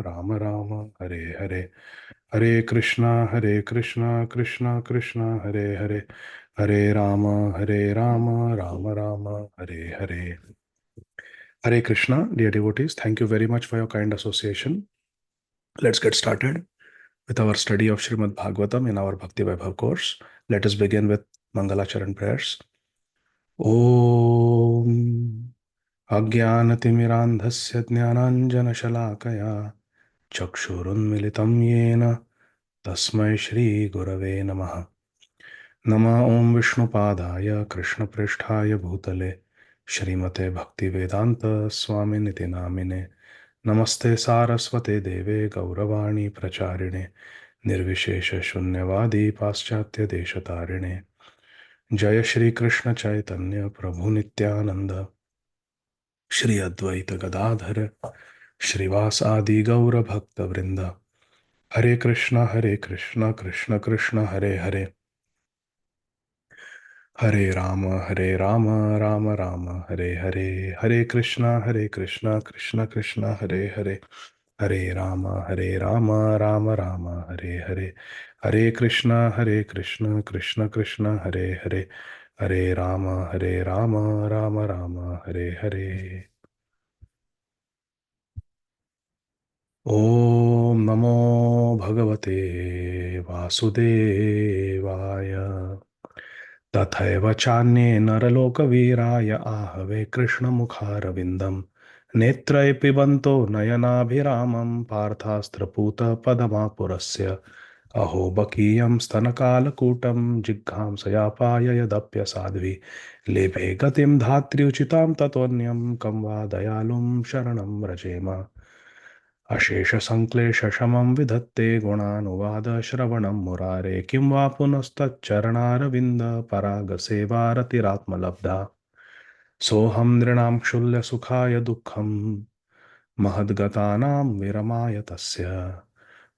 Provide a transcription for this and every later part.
Rama Rama, Hare Hare, Hare Krishna, Krishna Krishna, Hare Hare, Hare Rama, Rama Rama, Hare Hare. Hare Krishna, dear devotees, thank you very much for your kind association. Let's get started with our study of Srimad Bhagavatam in our Bhakti Vaibhava course. Let us begin with Mangalacharan prayers. Om Ajnanatimirandhasya Jnananjanashalakaya Chakshurunmilitam Yena Tasmai Shri Gurave Namaha. Nama Om Vishnupadaya Krishna Pristhaya Bhutale Shrimate Bhakti Vedanta Swami Niti Namine Namaste Saraswate Deve Gauravani Pracharine Nirvishesha Shunyavadi Paschatya Deshatarine Jaya Shri Krishna Chaitanya Prabhu Nityananda Shri Advaita Gadādhara Shrivas Ādi Gaura Bhakta Vrinda Hare Krishna Krishna Krishna Hare Hare Hare Rama Rama Rama Hare Hare Hare Krishna Krishna Krishna Hare Hare Hare Rama Rama Rama Hare Hare Hare Krishna Krishna Krishna Hare Hare Hare Rama Rama Rama Hare Hare. Om Namo Bhagavate Vasudevaya तथैव चान्ये नरलोकवीराय आहवे कृष्णमुखारविन्दम् नेत्रैः पिबन्तो नयनाभिरामं पार्थास्त्रपूतपदमापुरस्य अहो बकीयं स्तनकालकूटं जिघ्रांसयापाय यदप्यसाध्वी लेभे गतिं धात्र्युचितां ततोऽन्यं कं वा दयालुं शरणं व्रजेम अशेषसङ्क्लेशशमं विधत्ते गुणानुवादश्रवणं मुरारे किं वा पुनस्तच्चरणारविन्दपरागसेवारतिरात्मलब्धा सोऽहं नृणां क्षुल्लसुखाय दुःखं महद्गतानां विरमाय तस्य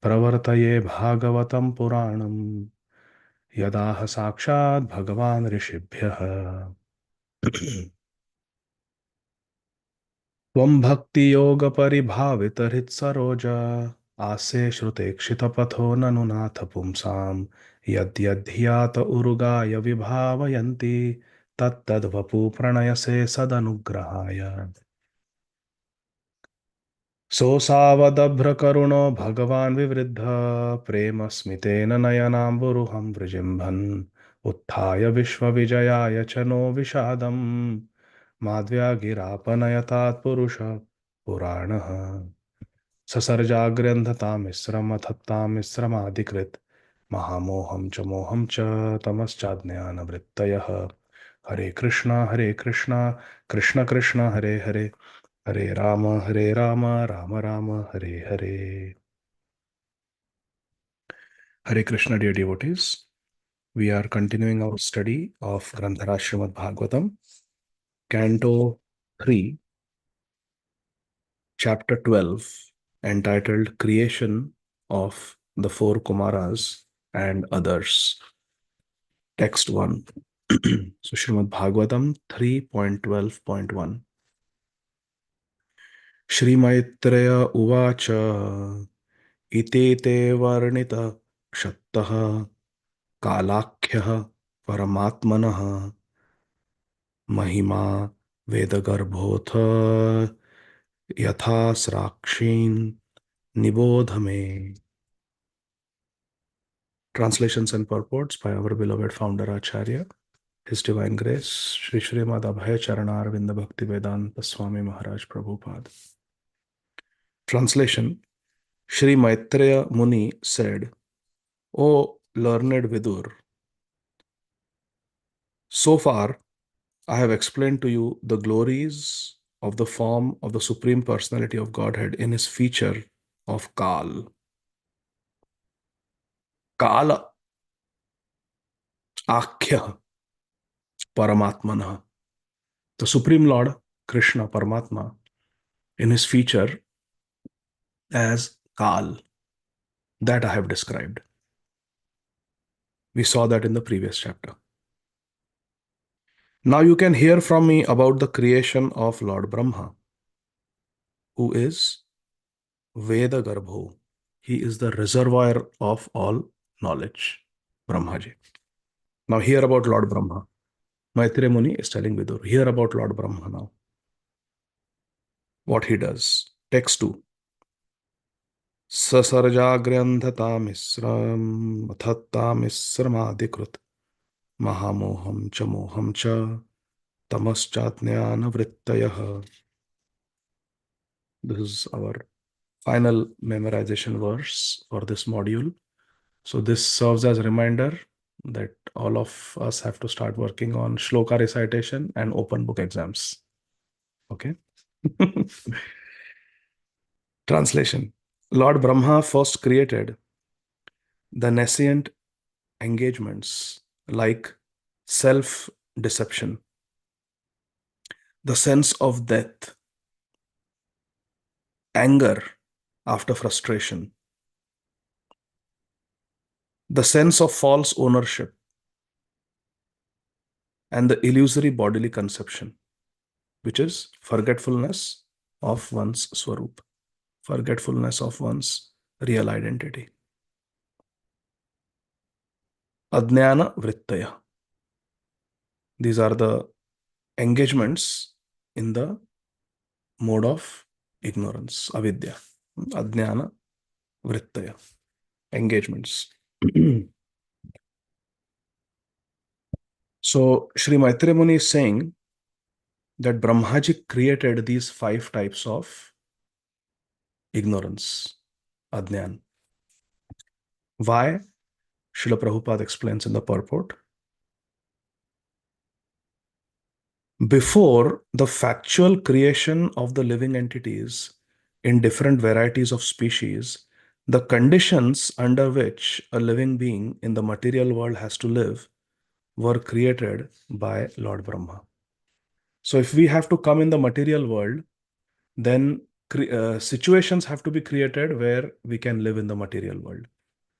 प्रवर्तये भागवतं पुराणं यदाह साक्षात् भगवान् ऋषिभ्यः त्वं भक्तियोगपरिभावितहृत्सरोज आसे श्रुतेक्षितपथो ननु नाथ पुंसां यद्यद्धियात उरुगाय विभावयन्ति तत्तद्वपु प्रणयसे सदनुग्रहाय सोऽसावदभ्रकरुणो भगवान् विवृद्ध प्रेमस्मितेन नयनाम्बुरुहं वृजिम्भन् उत्थाय विश्वविजयाय च नो विषादम् माध्व्यागिरापनयतात् पुरुषः पुराणः ससर्जाग्र्यन्धतामिश्रमथत्तामिश्रमादिकृत् महामोहं च मोहं च तमश्चाज्ञानवृत्तयः हरे Krishna Krishna Krishna Hare Hare Hare Ram Ram Ram Hare Hare. Hare Krishna, dear devotees. We are continuing our study of Grantharaj Srimad Bhagavatam, Canto 3, Chapter 12, entitled Creation of the Four Kumaras and Others. Text 1. So Srimad Bhagavatam 3.12.1. Shri Maitreya Uvacha Iti te varnita kshattah कालाख्यः परमात्मनः महिमा वेदगर्भोऽथ यथा साक्षीन् निबोध मे. Translations and purports by our beloved founder Acharya, His Divine Grace, Shri Srimad Abhay Charanarvinda Bhakti Vedanta Swami Maharaj Prabhupada. Translation. Shri Maitreya Muni said, O learned Vidur, so far I have explained to you the glories of the form of the Supreme Personality of Godhead in his feature of Kal. Kala Akhya Paramatmana. The Supreme Lord, Krishna Paramatma, in his feature as Kal. That I have described. We saw that in the previous chapter. Now you can hear from me about the creation of Lord Brahma, who is Veda Garbho. He is the reservoir of all knowledge. Brahmaji. Now hear about Lord Brahma. Maitreya Muni is telling Vidur, hear about Lord Brahma now. What he does. Text 2. Sasarjagrandhata athatta misramadikrit mahamoham cha moham cha tamaschatnyana vrittayah. This is our final memorization verse for this module. So this serves as a reminder that all of us have to start working on shloka recitation and open book exams. Okay. Translation. Lord Brahma first created the nascent engagements like self-deception, the sense of death, anger after frustration, the sense of false ownership, and the illusory bodily conception, which is forgetfulness of one's swarup, forgetfulness of one's real identity. Adnyana vrittaya. These are the engagements in the mode of ignorance, avidya. Adnyana vrittaya. Engagements. So, Sri Maitreya Muni is saying that Brahmaji created these 5 types of ignorance, adnyan. Why? Srila Prabhupada explains in the purport. Before the factual creation of the living entities in different varieties of species, the conditions under which a living being in the material world has to live were created by Lord Brahma. So if we have to come in the material world, then situations have to be created where we can live in the material world.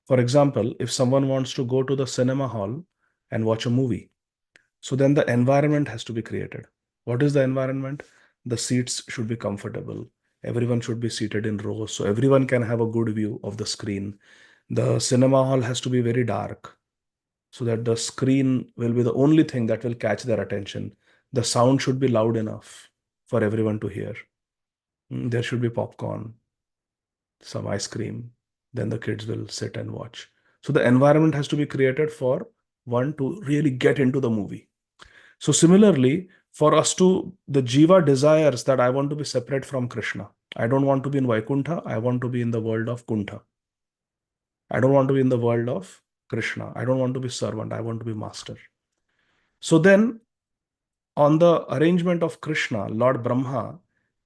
For example, if someone wants to go to the cinema hall and watch a movie, so then the environment has to be created. What is the environment? The seats should be comfortable. Everyone should be seated in rows so everyone can have a good view of the screen. The cinema hall has to be very dark so that the screen will be the only thing that will catch their attention. The sound should be loud enough for everyone to hear. There should be popcorn, some ice cream. Then the kids will sit and watch. So the environment has to be created for one to really get into the movie. So similarly, for us to, the jiva desires that I want to be separate from Krishna. I don't want to be in Vaikuntha. I want to be in the world of Kuntha. I don't want to be in the world of Krishna. I don't want to be servant. I want to be master. So then, on the arrangement of Krishna, Lord Brahma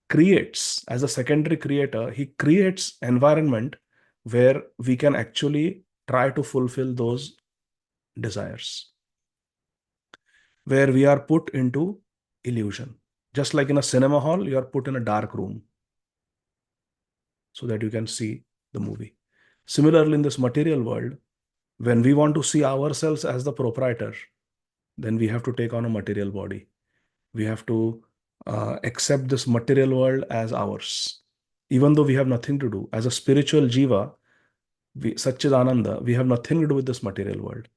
creates, as a secondary creator, he creates environment where we can actually try to fulfill those desires, where we are put into illusion. Just like in a cinema hall, you are put in a dark room so that you can see the movie. Similarly, in this material world, when we want to see ourselves as the proprietor, then we have to take on a material body. We have to accept this material world as ours, even though we have nothing to do. As a spiritual jiva, Satchidananda, we have nothing to do with this material world.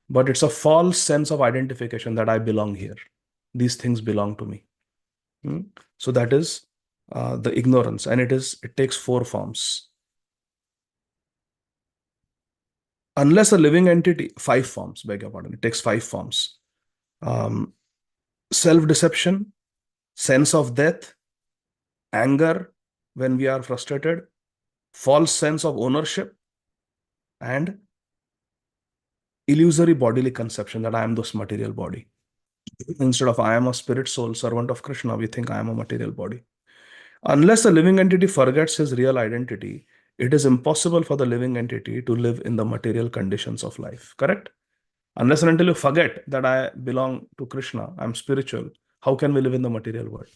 But it's a false sense of identification that I belong here. These things belong to me. So that is the ignorance, and it takes 4 forms. Unless a living entity, 5 forms, beg your pardon, it takes 5 forms. Self-deception, sense of death, anger when we are frustrated, false sense of ownership, and illusory bodily conception that I am this material body. Instead of I am a spirit soul, servant of Krishna, we think I am a material body. Unless the living entity forgets his real identity, it is impossible for the living entity to live in the material conditions of life. Correct? Unless and until you forget that I belong to Krishna, I'm spiritual, how can we live in the material world?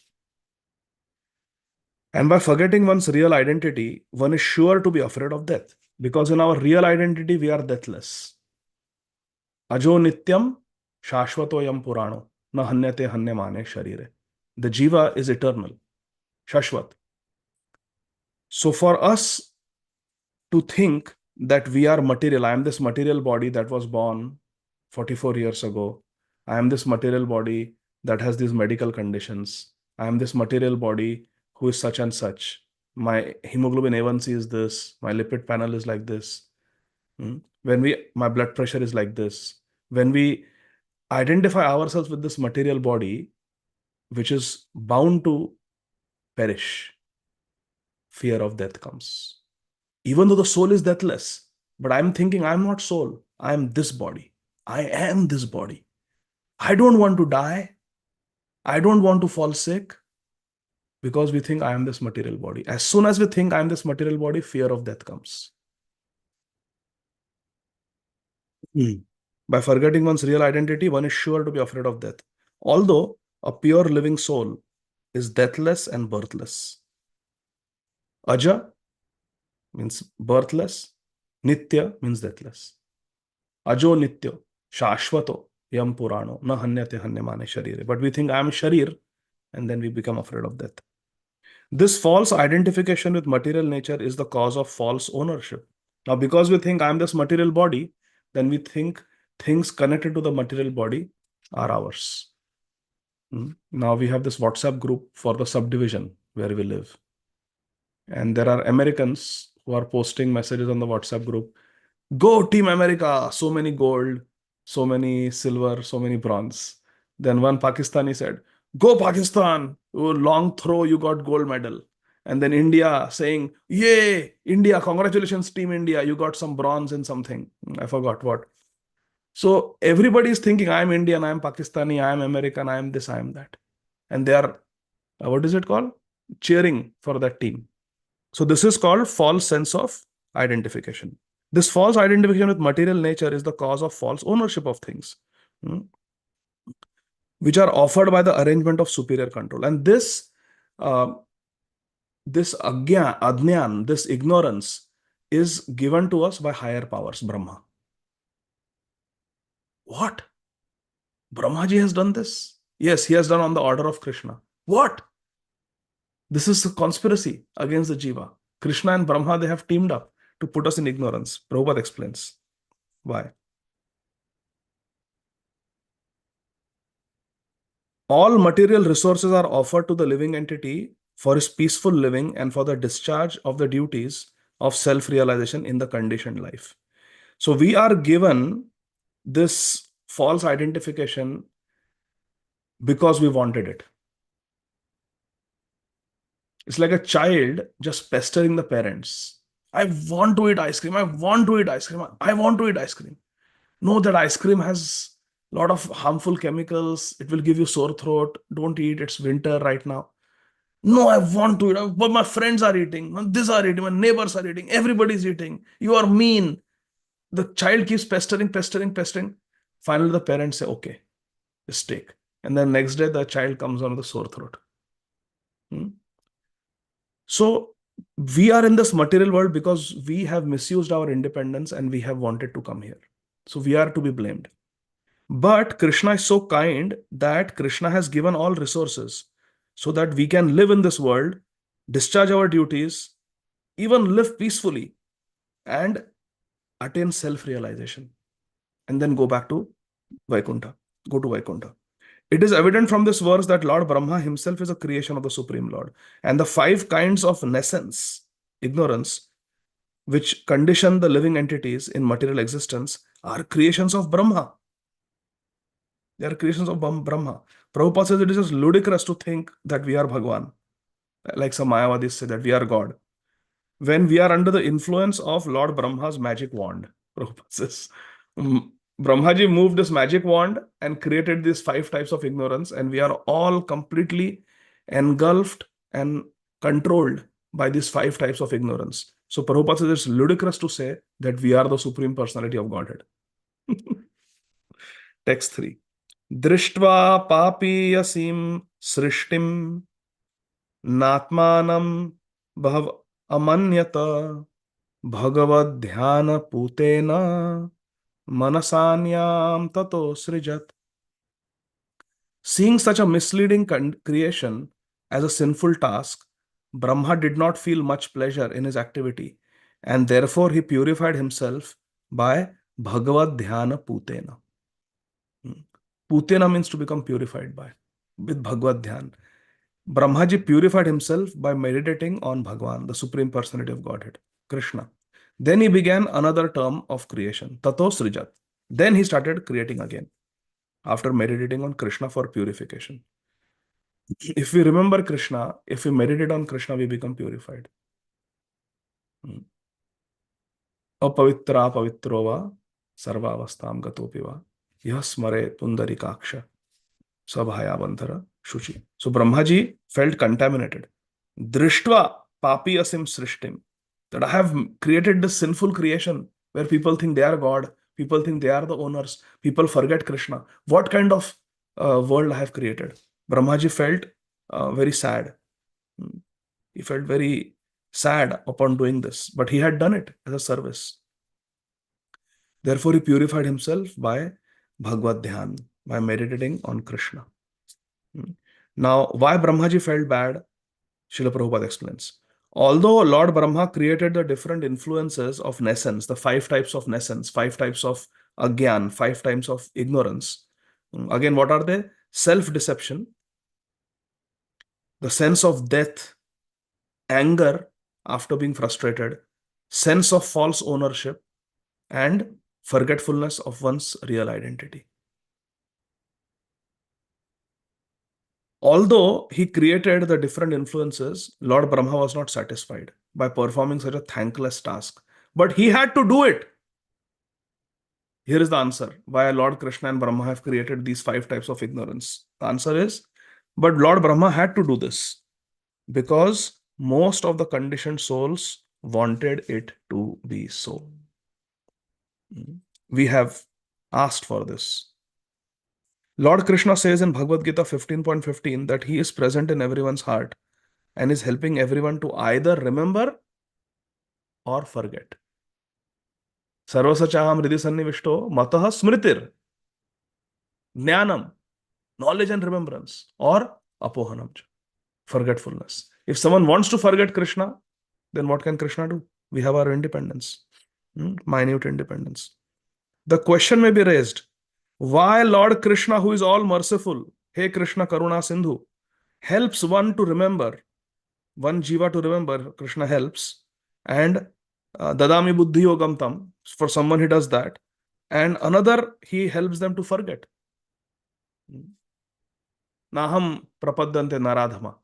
And by forgetting one's real identity, one is sure to be afraid of death. Because in our real identity, we are deathless. Ajo nityam shashvatoyam purano na hanyate hanyamane sharire. The jiva is eternal, shashvat. So for us to think that we are material, I am this material body that was born 44 years ago. I am this material body that has these medical conditions. I am this material body who is such and such. My hemoglobin A1C is this. My lipid panel is like this. My blood pressure is like this. When we identify ourselves with this material body, which is bound to perish, fear of death comes. Even though the soul is deathless, but I'm thinking I'm not soul. I am this body. I am this body. I don't want to die. I don't want to fall sick because we think I am this material body. As soon as we think I am this material body, fear of death comes. By forgetting one's real identity, one is sure to be afraid of death. Although a pure living soul is deathless and birthless. Aja means birthless. Nitya means deathless. Ajo nityo, shashvato, yam purano, na hanyate hanyamane sharire. But we think I am sharir, and then we become afraid of death. This false identification with material nature is the cause of false ownership. Now, because we think I am this material body, then we think things connected to the material body are ours. Now we have this WhatsApp group for the subdivision where we live. And there are Americans who are posting messages on the WhatsApp group. Go Team America! So many gold, so many silver, so many bronze. Then one Pakistani said, Go Pakistan! Oh, long throw, you got gold medal. And then India saying, Yay! India, congratulations, Team India, you got some bronze in something. I forgot what. So everybody is thinking, I'm Indian, I'm Pakistani, I'm American, I'm this, I'm that. And they are, what is it called? Cheering for that team. So this is called false sense of identification. This false identification with material nature is the cause of false ownership of things, which are offered by the arrangement of superior control. And uh, this adnyan, this ignorance, is given to us by higher powers, Brahma. What? Brahmaji has done this? Yes, he has done on the order of Krishna. What? This is a conspiracy against the Jiva. Krishna and Brahma, they have teamed up to put us in ignorance. Prabhupada explains why. All material resources are offered to the living entity for his peaceful living and for the discharge of the duties of self-realization in the conditioned life. So we are given this false identification because we wanted it. It's like a child just pestering the parents. I want to eat ice cream. I want to eat ice cream. I want to eat ice cream. No, that ice cream has a lot of harmful chemicals. It will give you sore throat. Don't eat. It's winter right now. No, I want to eat. But my friends are eating. These are eating. My neighbors are eating. Everybody's eating. You are mean. The child keeps pestering, pestering, pestering. Finally, the parents say, okay, just take. And then next day, the child comes on with a sore throat. So we are in this material world because we have misused our independence and we have wanted to come here. So we are to be blamed. But Krishna is so kind that Krishna has given all resources so that we can live in this world, discharge our duties, even live peacefully and attain self-realization. And then go back to Vaikuntha. Go to Vaikuntha. It is evident from this verse that Lord Brahma himself is a creation of the Supreme Lord. And the 5 kinds of nescience, ignorance, which condition the living entities in material existence are creations of Brahma. They are creations of Brahma. Prabhupada says it is just ludicrous to think that we are Bhagwan. Like some Mayavadis say that we are God. When we are under the influence of Lord Brahma's magic wand, Prabhupada says, Brahmaji moved this magic wand and created these 5 types of ignorance, and we are all completely engulfed and controlled by these 5 types of ignorance. So Prabhupada says it's ludicrous to say that we are the Supreme Personality of Godhead. Text 3. Drishtva papiyasim srishtim natmanam bhav amanyata bhagavad dhyana putena manasanyam tato srijat. Seeing such a misleading creation as a sinful task, Brahma did not feel much pleasure in his activity, and therefore he purified himself by Bhagavad Dhyana Putena. Putena means to become purified by, with Bhagavad Dhyan. Brahmaji purified himself by meditating on Bhagwan, the Supreme Personality of Godhead, Krishna. Then he began another term of creation, Tato Srijat. Then he started creating again, after meditating on Krishna for purification. If we remember Krishna, if we meditate on Krishna, we become purified. Apavitra pavitro va sarvavastam gatopi va yah smare pundarikaksha sabhayavantara shuchi. So Brahmaji felt contaminated. Drishtva papi asim srishtim. That I have created this sinful creation where people think they are God, people think they are the owners, people forget Krishna. What kind of world I have created? Brahmaji felt very sad. He felt very sad upon doing this, but he had done it as a service. Therefore, he purified himself by Bhagavad Dhyan, by meditating on Krishna. Now, why Brahmaji felt bad? Srila Prabhupada explains. Although Lord Brahma created the different influences of nescience, the 5 types of nescience, 5 types of agyan, 5 types of ignorance. Again, what are they? Self-deception, the sense of death, anger after being frustrated, sense of false ownership, and forgetfulness of one's real identity. Although he created the different influences, Lord Brahma was not satisfied by performing such a thankless task. But he had to do it. Here is the answer why Lord Krishna and Brahma have created these 5 types of ignorance. The answer is, but Lord Brahma had to do this because most of the conditioned souls wanted it to be so. We have asked for this. Lord Krishna says in Bhagavad Gita 15.15 that he is present in everyone's heart and is helping everyone to either remember or forget. Sarvasachaham hridhi sannivishto matah smritir. Jnanam, knowledge and remembrance, or apohanam, forgetfulness. If someone wants to forget Krishna, then what can Krishna do? We have our independence, minute independence. The question may be raised, why Lord Krishna, who is all merciful, Hey Krishna Karuna Sindhu, helps one to remember, one jiva to remember, Krishna helps, and dadami buddhi yogam tam, for someone he does that, and another he helps them to forget. Naham prapadyante naradhama.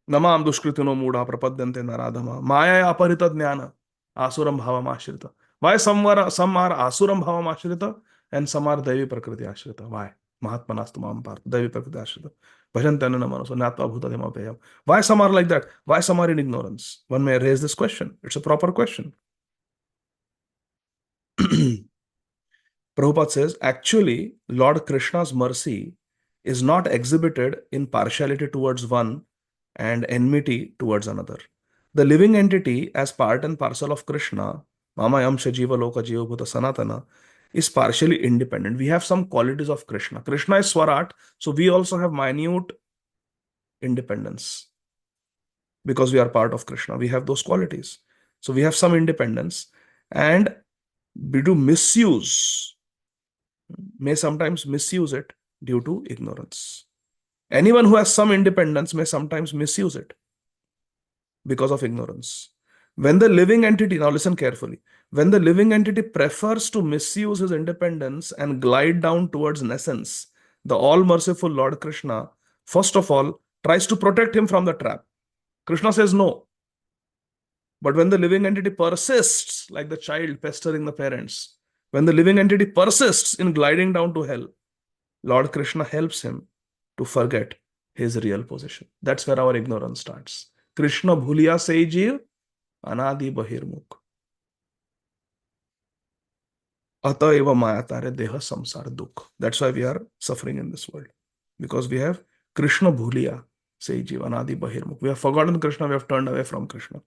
Namam dushkritino mudha prapadyante naradhama. Maya aparita jnana asuram bhavam ashrita. Why some are asuram bhavam ashrita and some are devi prakriti ashrita? Why? Mahatmanastu mam parth, devi prakriti ashrita. Bhajantanana manoso natva bhuta dema peyam. Why some are like that? Why some are in ignorance? One may raise this question. It's a proper question. Prabhupada says, actually, Lord Krishna's mercy is not exhibited in partiality towards one and enmity towards another. The living entity, as part and parcel of Krishna, Mama Yamsha Jiva Loka Jiva Bhuta Sanatana, is partially independent. We have some qualities of Krishna. Krishna is Swarat, so we also have minute independence. Because we are part of Krishna, we have those qualities. So we have some independence, and we do misuse, may sometimes misuse it due to ignorance. Anyone who has some independence may sometimes misuse it because of ignorance. When the living entity, now listen carefully, when the living entity prefers to misuse his independence and glide down towards nescience, the all-merciful Lord Krishna, first of all, tries to protect him from the trap. Krishna says no. But when the living entity persists, like the child pestering the parents, when the living entity persists in gliding down to hell, Lord Krishna helps him to forget his real position. That's where our ignorance starts. Krishna bhuliya sei jeev, anadi bahirmukh. Ata eva maya tare deha samsar dukh. That's why we are suffering in this world. Because we have Krishna bhuliya sei jeev, anadi bahirmukh. We have forgotten Krishna, we have turned away from Krishna.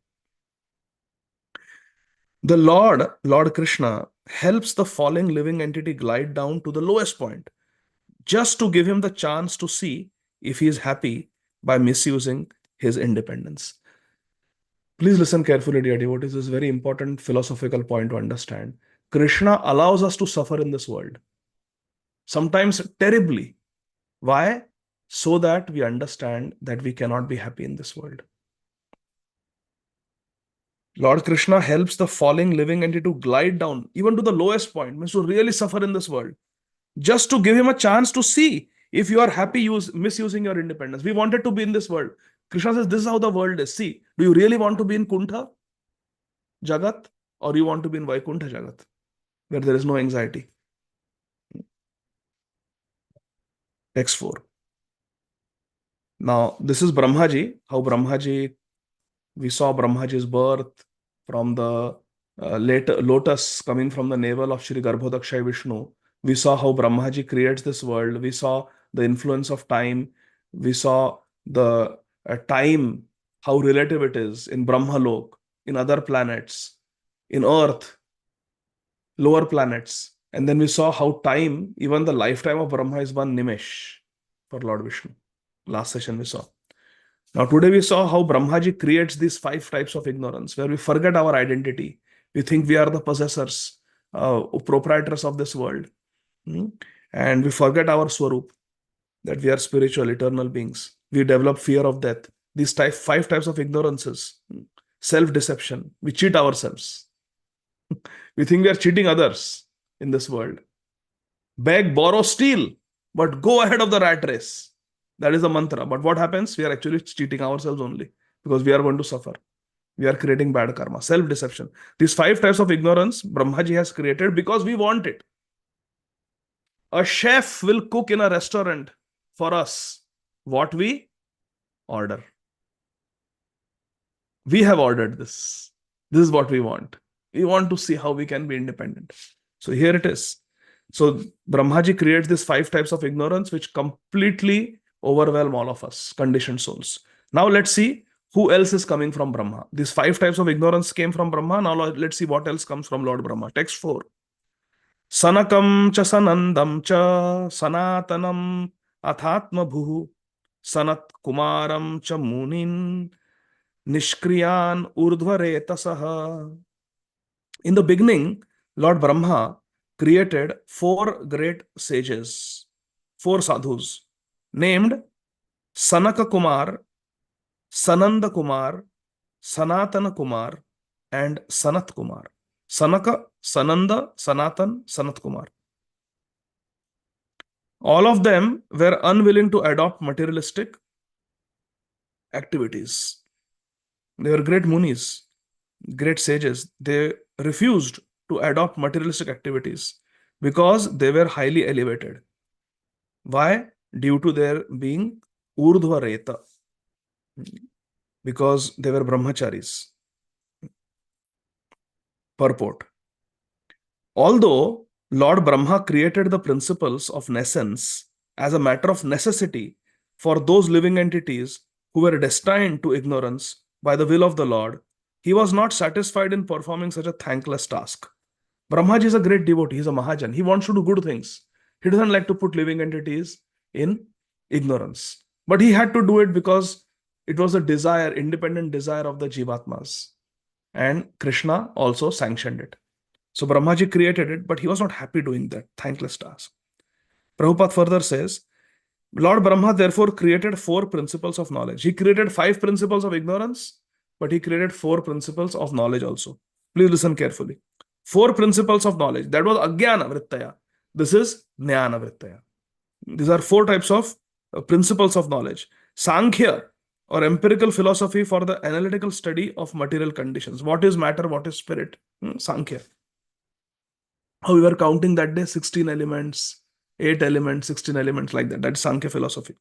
The Lord Krishna, helps the falling living entity glide down to the lowest point, just to give him the chance to see if he is happy by misusing his independence. Please listen carefully, dear devotees. This is a very important philosophical point to understand. Krishna allows us to suffer in this world, sometimes terribly. Why? So that we understand that we cannot be happy in this world. Lord Krishna helps the falling living entity to glide down even to the lowest point, means to really suffer in this world, just to give him a chance to see if you are happy misusing your independence. We wanted to be in this world. Krishna says, this is how the world is. See, do you really want to be in Kuntha Jagat, or you want to be in Vaikuntha Jagat, where there is no anxiety? Text 4. Now, this is Brahmaji, how Brahmaji, we saw Brahmaji's birth from the lotus coming from the navel of Shri Garbhodakshay Vishnu. We saw how Brahmaji creates this world. We saw the influence of time. We saw the time, how relative it is in Brahmalok, in other planets, in Earth, lower planets. And then we saw how time, even the lifetime of Brahma is one Nimish for Lord Vishnu. Last session we saw. Now today we saw how Brahmaji creates these 5 types of ignorance, where we forget our identity. We think we are the possessors, proprietors of this world. And we forget our Swarup, that we are spiritual, eternal beings. We develop fear of death. These 5 types of ignorances, self-deception. We cheat ourselves. We think we are cheating others in this world. Beg, borrow, steal, but go ahead of the rat race. That is the mantra. But what happens? We are actually cheating ourselves only, because we are going to suffer. We are creating bad karma, self-deception. These 5 types of ignorance Brahmaji has created because we want it. A chef will cook in a restaurant for us what we order. We have ordered this. This is what we want. We want to see how we can be independent. So here it is. So Brahmaji creates these 5 types of ignorance which completely overwhelm all of us, conditioned souls. Now let's see who else is coming from Brahma. These 5 types of ignorance came from Brahma. Now let's see what else comes from Lord Brahma. Text 4. Sanakam cha sanandam cha sanatanam athatma bhuhu sanat kumaram cha munin nishkriyan urdhvaretasah. In the beginning, Lord Brahma created 4 great sages, 4 sadhus, named Sanaka Kumar, Sananda Kumar, Sanatana Kumar, and Sanat Kumar. Sanaka, Sananda, Sanatan, Sanat Kumar. All of them were unwilling to adopt materialistic activities. They were great munis, great sages. They refused to adopt materialistic activities because they were highly elevated. Why? Due to their being Urdhva Reta, because they were brahmacharis. Purport. Although Lord Brahma created the principles of nescience as a matter of necessity for those living entities who were destined to ignorance by the will of the Lord, he was not satisfied in performing such a thankless task. Brahmaji is a great devotee. He is a Mahajan. He wants to do good things. He doesn't like to put living entities in ignorance. But he had to do it because it was a desire, independent desire of the Jivatmas. And Krishna also sanctioned it. So Brahmaji created it, but he was not happy doing that thankless task. Prabhupada further says, Lord Brahma therefore created 4 principles of knowledge. He created 5 principles of ignorance, but he created 4 principles of knowledge also. Please listen carefully. 4 principles of knowledge. That was Ajnana Vrittaya. This is Jnana Vrittaya. These are 4 types of principles of knowledge. Sankhya, or empirical philosophy for the analytical study of material conditions. What is matter? What is spirit? Sankhya. How we were counting that day, 16 elements, 8 elements, 16 elements, like that. That's Sankhya philosophy.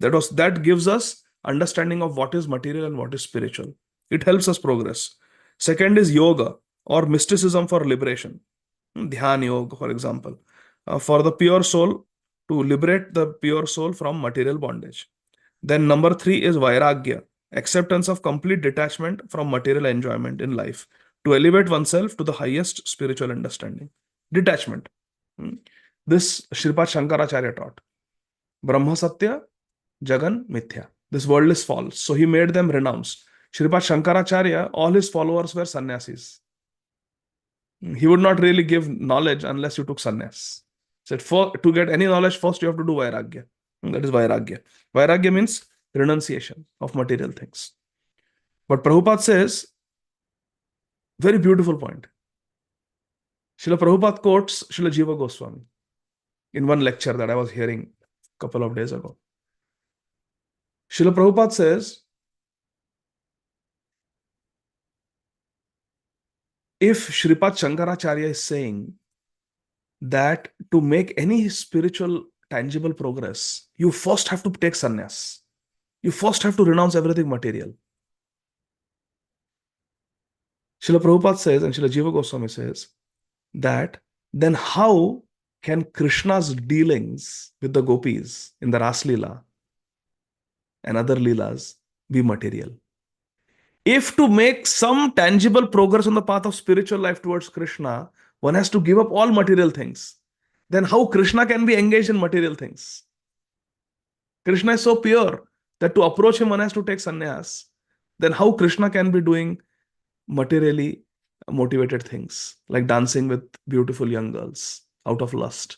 That gives us understanding of what is material and what is spiritual. It helps us progress. Second is yoga, or mysticism for liberation. Dhyan yoga, for example, for the pure soul, to liberate the pure soul from material bondage. Then number 3 is vairagya, acceptance of complete detachment from material enjoyment in life, to elevate oneself to the highest spiritual understanding. Detachment. This Shripad Shankaracharya taught. Brahma Satya, Jagan Mithya. This world is false. So he made them renounce. Sripad Shankaracharya, all his followers were sannyasis. He would not really give knowledge unless you took sannyas. Said, to get any knowledge, first you have to do vairagya. That is vairagya. Vairagya means renunciation of material things. But Prabhupada says, very beautiful point. Srila Prabhupada quotes Srila Jiva Goswami in one lecture that I was hearing a couple of days ago. Srila Prabhupada says, if Sripad Shankaracharya is saying that to make any spiritual tangible progress, you first have to take sannyas. You first have to renounce everything material. Srila Prabhupada says, and Srila Jiva Goswami says, that then how can Krishna's dealings with the gopis in the Ras Leela and other Leelas be material? If to make some tangible progress on the path of spiritual life towards Krishna, one has to give up all material things, then how Krishna can be engaged in material things? Krishna is so pure that to approach him one has to take sannyas. Then how Krishna can be doing materially motivated things like dancing with beautiful young girls out of lust?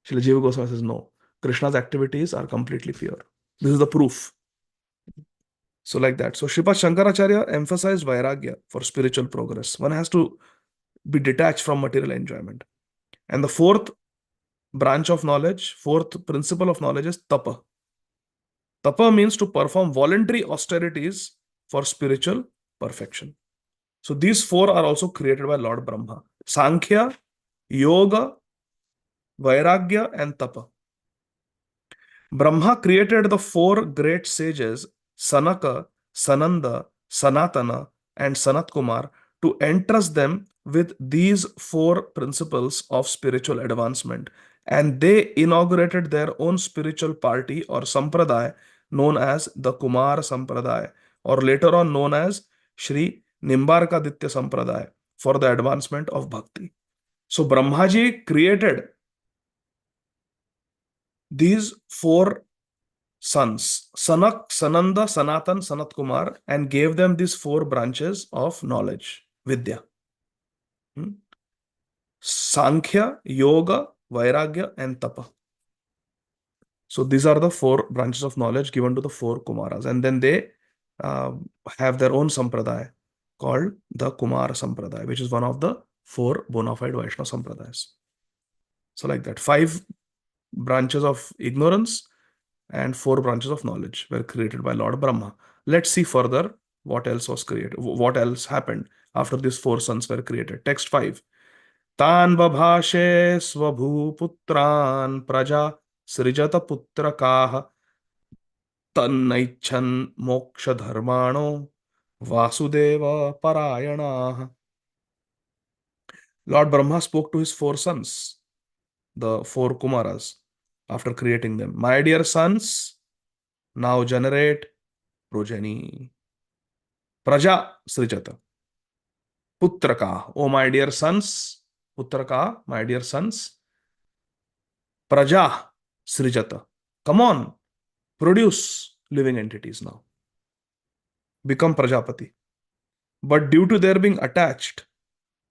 Srila Jiva Goswami says, no, Krishna's activities are completely pure. This is the proof. So like that. So Sripad Shankaracharya emphasized vairagya for spiritual progress. One has to be detached from material enjoyment. And the fourth branch of knowledge, fourth principle of knowledge is tapa. Tapa means to perform voluntary austerities for spiritual perfection. So these four are also created by Lord Brahma. Sankhya, Yoga, Vairagya, and Tapa. Brahma created the four great sages, Sanaka, Sananda, Sanatana, and Sanat Kumar, to entrust them with these four principles of spiritual advancement. And they inaugurated their own spiritual party or sampradaya known as the Kumar Sampradaya, or later on known as Shri Nimbarkaditya Sampradaya, for the advancement of bhakti. So Brahmaji created these four sons, Sanak, Sananda, Sanatan, Sanat Kumar, and gave them these four branches of knowledge, Vidya. Sankhya, Yoga, Vairagya, and Tapa. So these are the four branches of knowledge given to the four Kumaras. And then they have their own sampradaya called the Kumar Sampradaya, which is one of the four bona fide Vaishnava Sampradayas. So like that, 5 branches of ignorance and 4 branches of knowledge were created by Lord Brahma. Let's see further what else was created, what else happened after these 4 sons were created. Text 5. Tan babhashe svabhuputran praja srijata putrakaha tannaichan moksha dharmano vasudeva parayana. Lord Brahma spoke to his 4 sons, the 4 Kumaras, after creating them. My dear sons, now generate progeny. Praja srijata. Putraka. Oh, my dear sons. Putraka, my dear sons. Praja srijata. Come on. Produce living entities now. Become Prajapati. But due to their being attached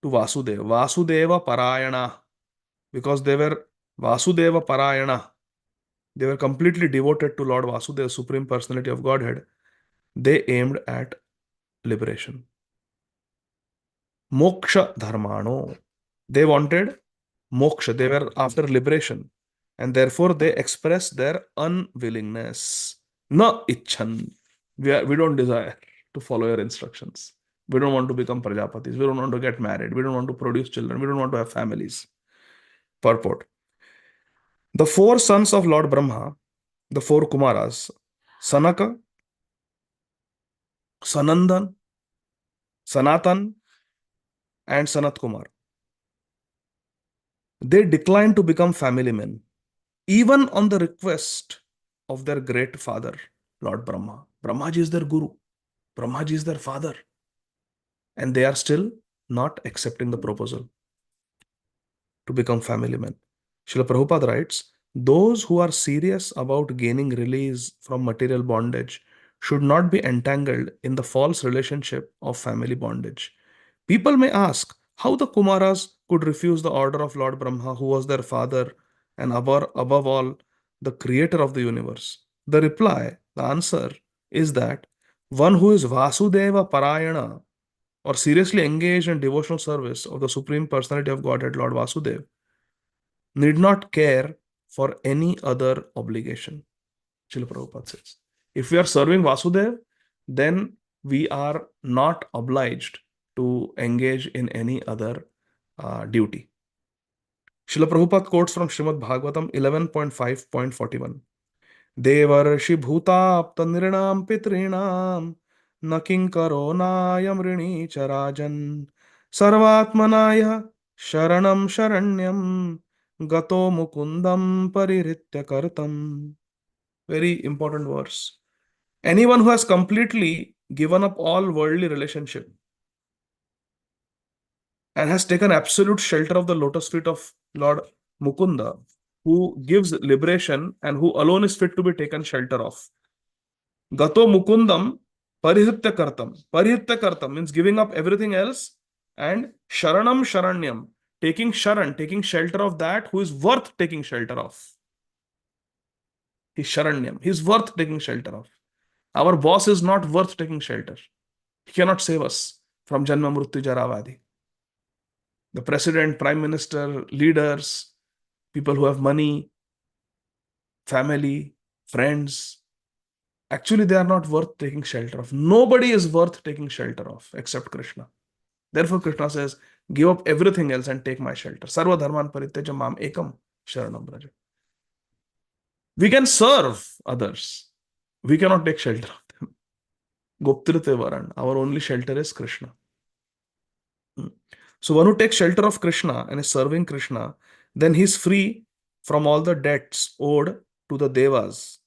to Vasudeva, Vasudeva Parayana, because they were Vasudeva Parayana, they were completely devoted to Lord Vasudeva, Supreme Personality of Godhead, they aimed at liberation. Moksha Dharmano. They wanted moksha. They were after liberation. And therefore they expressed their unwillingness. Na icchan. We don't desire to follow your instructions. We don't want to become Prajapatis. We don't want to get married. We don't want to produce children. We don't want to have families. Purport. The 4 sons of Lord Brahma, the 4 Kumaras, Sanaka, Sanandan, Sanatan, and Sanat Kumar, they declined to become family men, even on the request of their great father, Lord Brahma. Brahmaji is their guru. Brahmaji is their father. And they are still not accepting the proposal to become family men. Srila Prabhupada writes, Those who are serious about gaining release from material bondage should not be entangled in the false relationship of family bondage. People may ask how the Kumaras could refuse the order of Lord Brahma, who was their father and above all, the creator of the universe. The reply, the answer, is that one who is Vasudeva Parayana or seriously engaged in devotional service of the Supreme Personality of Godhead, Lord Vasudeva, need not care for any other obligation. Srila Prabhupada says. If we are serving Vasudeva, then we are not obliged to engage in any other duty. Srila Prabhupada quotes from Srimad Bhagavatam 11.5.41. Devarshi bhutapta nirnam pitrinam na kinkaro nayam rini charajan sarvatmanaya sharanam sharanyam gato mukundam pariritya kartam. Very important verse. Anyone who has completely given up all worldly relationship and has taken absolute shelter of the lotus feet of Lord Mukunda, who gives liberation and who alone is fit to be taken shelter of. Gato Mukundam Parihitya Kartam. Parihitya Kartam means giving up everything else, and Sharanam Sharanyam, taking Sharan, taking shelter of that who is worth taking shelter of. He's Sharanyam. He's worth taking shelter of. Our boss is not worth taking shelter. He cannot save us from Janma Mrityu Jaravadi. The president, prime minister, leaders, people who have money, family, friends, actually they are not worth taking shelter of. Nobody is worth taking shelter of except Krishna. Therefore, Krishna says, give up everything else and take my shelter. Sarva dharman parityaja mam ekam sharanam braja. We can serve others. We cannot take shelter of them. Goptrite varan. Our only shelter is Krishna. So one who takes shelter of Krishna and is serving Krishna, then he's free from all the debts owed to the Devas.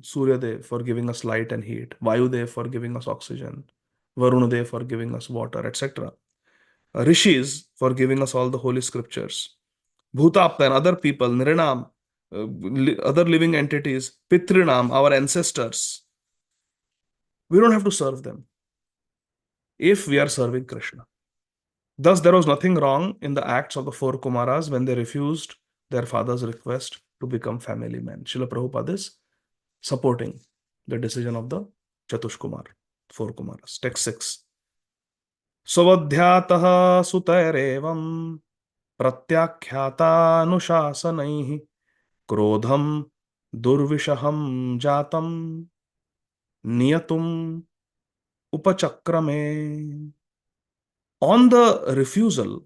Surya Dev for giving us light and heat, Vayu Dev for giving us oxygen, Varuna Dev for giving us water, etc. Rishis for giving us all the holy scriptures, Bhutapta and other people, Niranam, other living entities, Pitrinam, our ancestors. We don't have to serve them if we are serving Krishna. Thus, there was nothing wrong in the acts of the four Kumaras when they refused their father's request to become family men. Srila Prabhupada is supporting the decision of the Chatush Kumar, four Kumaras. Text 6. Svadhyatah sutairevam pratyakhyatanuशासनैः krodham durvishaham jatam niyatum upachakrame. On the refusal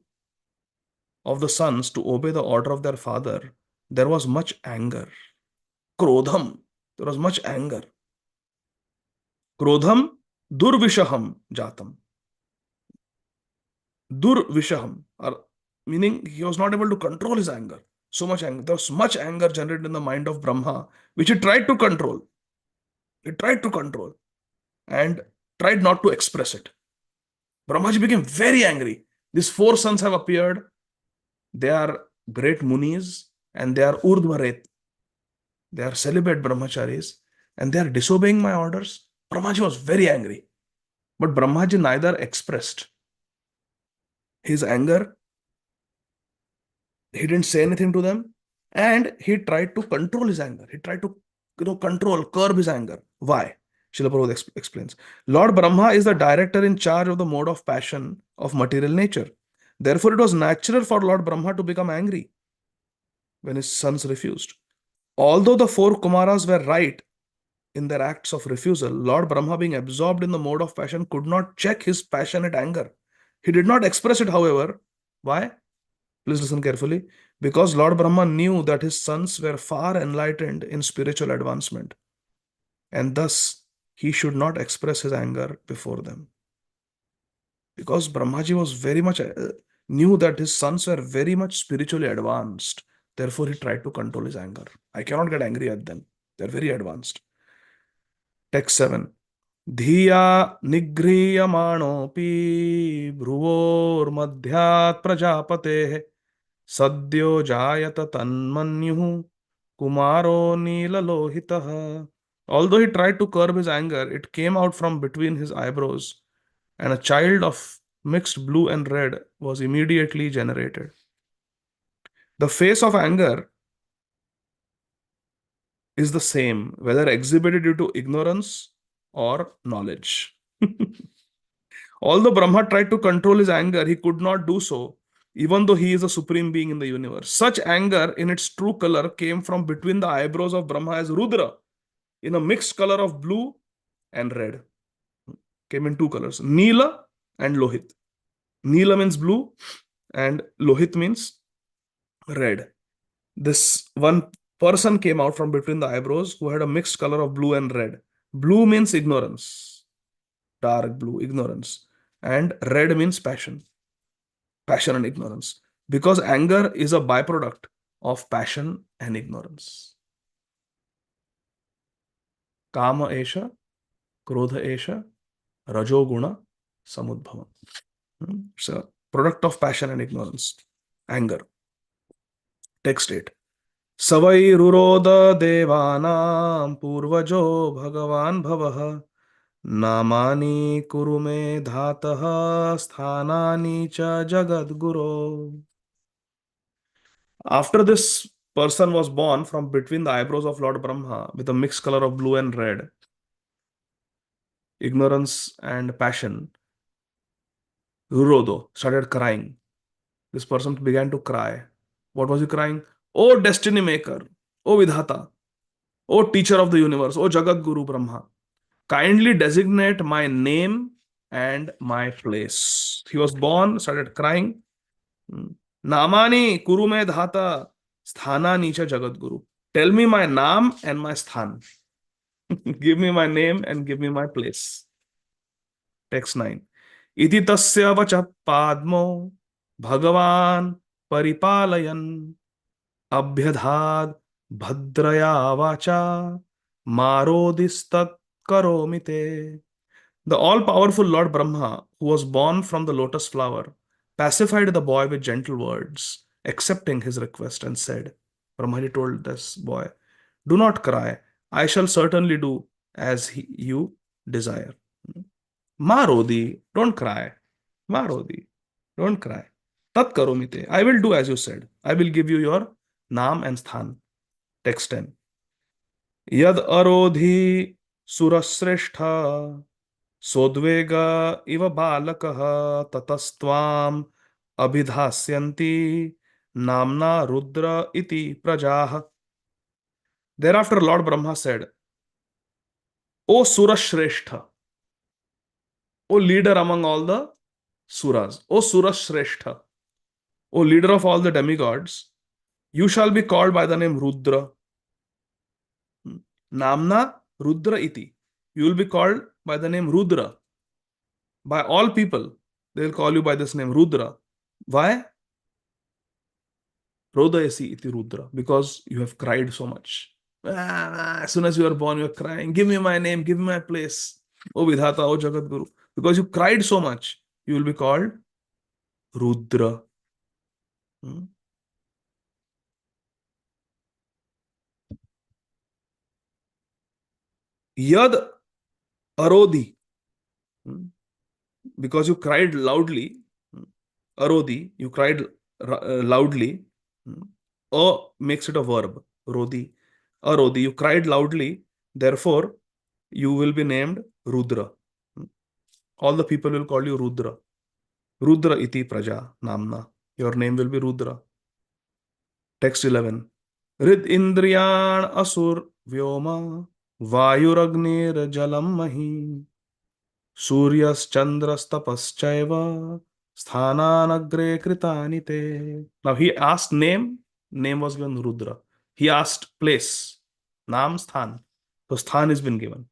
of the sons to obey the order of their father, there was much anger. Krodham, there was much anger. Krodham durvishaham jatam. Durvishaham, meaning he was not able to control his anger. So much anger. There was much anger generated in the mind of Brahma, which he tried to control. He tried to control and tried not to express it. Brahmaji became very angry. These four sons have appeared. They are great munis and they are urdhvaret. They are celibate brahmacharis and they are disobeying my orders. Brahmaji was very angry. But Brahmaji neither expressed his anger, he didn't say anything to them, and he tried to control his anger. He tried to curb his anger. Why? Srila Prabhupada explains. Lord Brahma is the director in charge of the mode of passion of material nature. Therefore, it was natural for Lord Brahma to become angry when his sons refused. Although the four Kumaras were right in their acts of refusal, Lord Brahma, being absorbed in the mode of passion, could not check his passionate anger. He did not express it, however. Why? Please listen carefully. Because Lord Brahma knew that his sons were far enlightened in spiritual advancement, and thus he should not express his anger before them. Because Brahmaji was very much knew that his sons were very much spiritually advanced. Therefore, he tried to control his anger. I cannot get angry at them. They're very advanced. Text 7. Dhiya nigriyamanopi bhruvor madhyat prajapate sadyo jayata tanmanyuhu Kumaro Nilalohitaha. Although he tried to curb his anger, it came out from between his eyebrows, and a child of mixed blue and red was immediately generated. The face of anger is the same, whether exhibited due to ignorance or knowledge. Although Brahma tried to control his anger, he could not do so, even though he is a supreme being in the universe. Such anger, in its true color, came from between the eyebrows of Brahma as Rudra, in a mixed color of blue and red. Came in two colors, Neela and Lohit. Neela means blue, and Lohit means red. This one person came out from between the eyebrows who had a mixed color of blue and red. Blue means ignorance, dark blue, ignorance, and red means passion, passion and ignorance. Because anger is a byproduct of passion and ignorance. Kama esha, krodha esha, rajoguna samudbhavam. It's a product of passion and ignorance, anger. Text 8. Savai ruroda devanam purvajo bhagavan bhavah namani kurume dhataha sthanani cha jagadguru. After this person was born from between the eyebrows of Lord Brahma with a mixed color of blue and red, ignorance and passion, Rurodo started crying. This person began to cry. What was he crying? Oh destiny maker, oh Vidhata, oh teacher of the universe, oh Jagat Guru Brahma, kindly designate my name and my place. He was born, started crying. Namani kurume dhata sthana nicha Jagat Guru. Tell me my naam and my sthan. Give me my name and give me my place. Text 9. Iti tasya vacha padmo bhagavan paripalayan abhyadhad bhadraya vacha marodistat karomite. The all-powerful Lord Brahma, who was born from the lotus flower, pacified the boy with gentle words, accepting his request, and said, Brahmaji told this boy, do not cry. I shall certainly do as you desire. Marodi, don't cry. Marodi, don't cry. Tat karomite. I will do as you said. I will give you your naam and sthan. Text 10. Yad arodhi surasreshtha sodvega iva balakah tatastvam abhidhasyanti namna rudra iti prajah. Thereafter Lord Brahma said, O Surashrestha, O leader among all the Suras, O Surashrestha, O leader of all the demigods, you shall be called by the name Rudra. Namna Rudra iti. You will be called by the name Rudra. By all people, they will call you by this name Rudra. Why? Rodayasi iti Rudra. Because you have cried so much. As soon as you are born, you are crying. Give me my name, give me my place. O Vidhata, O Jagat Guru. Because you cried so much, you will be called Rudra. Yad Arodhi. Because you cried loudly. Arodhi, you cried loudly. A makes it a verb. Rodhi. Arodhi, you cried loudly. Therefore, you will be named Rudra. All the people will call you Rudra. Rudra iti praja namna. Your name will be Rudra. Text 11. Rid indriyan asur vyoma vayuragnir jalam mahi suryas chandras tapaschaiva sthananagre kritanite. Now he asked name. Name was given Rudra. He asked place. Nam sthan. So sthan has been given.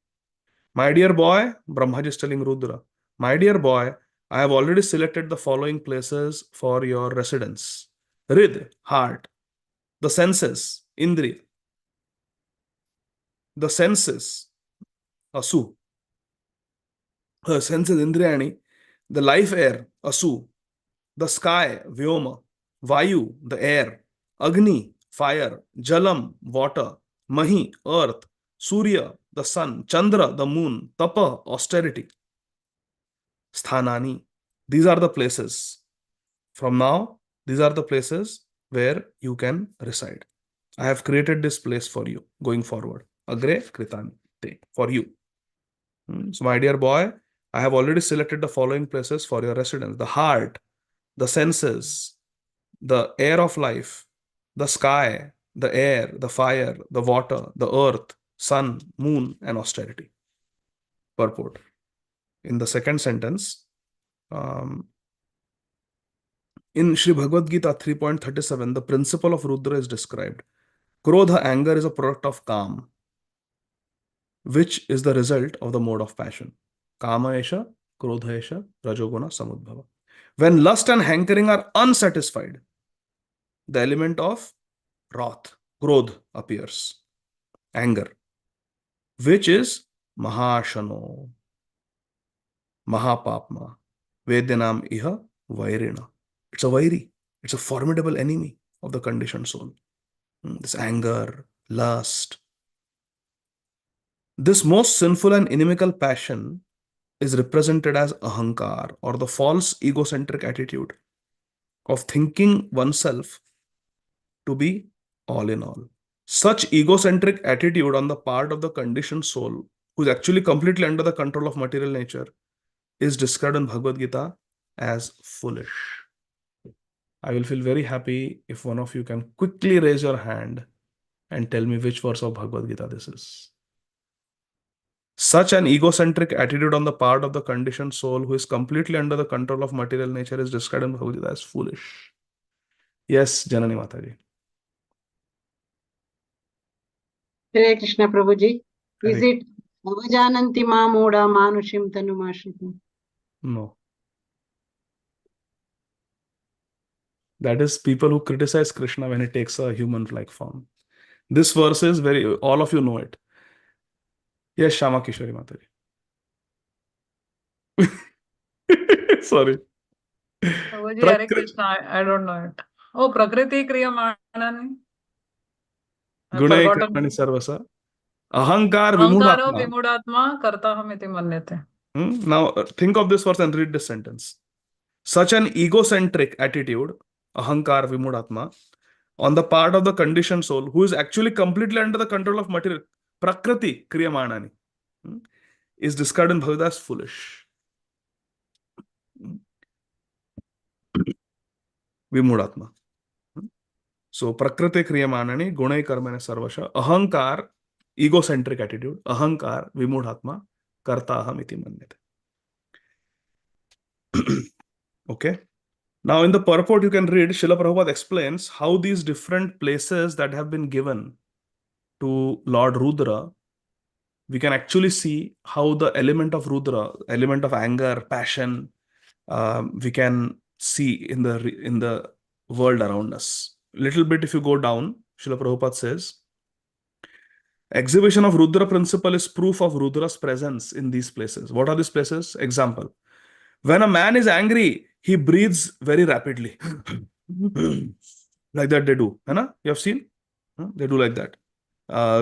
My dear boy, Brahmaji is telling Rudra, my dear boy, I have already selected the following places for your residence. Rid, heart. The senses, Indriya. The senses, Asu. Senses, Indriyani. The life air, Asu. The sky, Vyoma. Vayu, the air. Agni, fire, Jalam, water, Mahi, earth, Surya, the sun, Chandra, the moon, Tapa, austerity, Sthanani. These are the places. From now, these are the places where you can reside. I have created this place for you going forward. Agre Kritani for you. So, my dear boy, I have already selected the following places for your residence: the heart, the senses, the air of life, the sky, the air, the fire, the water, the earth, sun, moon, and austerity. Purport. In the second sentence, in Sri Bhagavad Gita 3.37, the principle of Rudra is described. Krodha, anger, is a product of Kam, which is the result of the mode of passion. Kama esha, Krodha esha, Rajoguna samudbhava. When lust and hankering are unsatisfied, the element of wrath, Krodh, appears. Anger, which is Mahashano, Mahapapma, Vedyanam iha Vairina. It's a Vairi. It's a formidable enemy of the conditioned soul. This anger, lust. This most sinful and inimical passion is represented as ahankar, or the false egocentric attitude of thinking oneself to be all in all. Such egocentric attitude on the part of the conditioned soul, who is actually completely under the control of material nature, is described in Bhagavad Gita as foolish. I will feel very happy if one of you can quickly raise your hand and tell me which verse of Bhagavad Gita this is. Such an egocentric attitude on the part of the conditioned soul, who is completely under the control of material nature, is described in Bhagavad Gita as foolish. Yes, Janani Mataji. Hare Krishna Prabhuji. Is Hare. it Avajananti Mamuda Manushim Tanumashritam? No. That is people who criticize Krishna when he takes a human-like form. This verse is all of you know it. Yes, Shama Kishori Mataji. Sorry. Prabhuji, Hare Krishna, I don't know it. Oh, Prakriti Kriyamanani. I've Gunai forgotten. Karmani Sarvasa. Ahankar Ahankaro Vimudatma. Vimudatma Kartaham iti manyate. Now, think of this verse and read this sentence. Such an egocentric attitude, ahankar vimudatma, on the part of the conditioned soul, who is actually completely under the control of material, prakriti kriyamanani, is described in Bhagavad as foolish. Vimudatma. So, prakriti kriyamanani, gunai karmane sarvasha, ahankar, egocentric attitude, ahankar vimudatma, kartaham iti manyate. Okay. Now, in the purport, you can read, Srila Prabhupada explains how these different places that have been given to Lord Rudra, we can actually see how the element of Rudra, element of anger, passion, we can see in the world around us. Little bit, if you go down, Srila Prabhupada says, exhibition of Rudra principle is proof of Rudra's presence in these places. What are these places? Example. When a man is angry, he breathes very rapidly. Like that they do. You have seen? They do like that.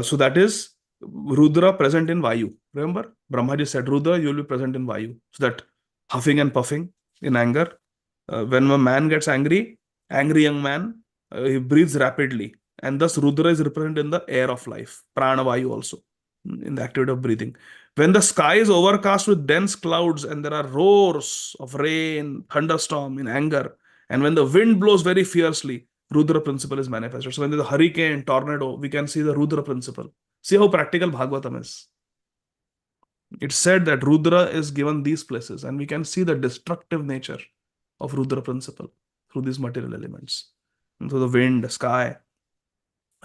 So that is Rudra present in Vayu. Remember? Brahmaji said, Rudra, you will be present in Vayu. So that huffing and puffing in anger. When a man gets angry young man, he breathes rapidly. And thus Rudra is represented in the air of life. Prana Vayu also, in the activity of breathing. When the sky is overcast with dense clouds and there are roars of rain, thunderstorm in anger, and when the wind blows very fiercely, Rudra principle is manifested. So when there's a hurricane, tornado, we can see the Rudra principle. See how practical Bhagavatam is. It's said that Rudra is given these places, and we can see the destructive nature of Rudra principle through these material elements. And through the wind, sky,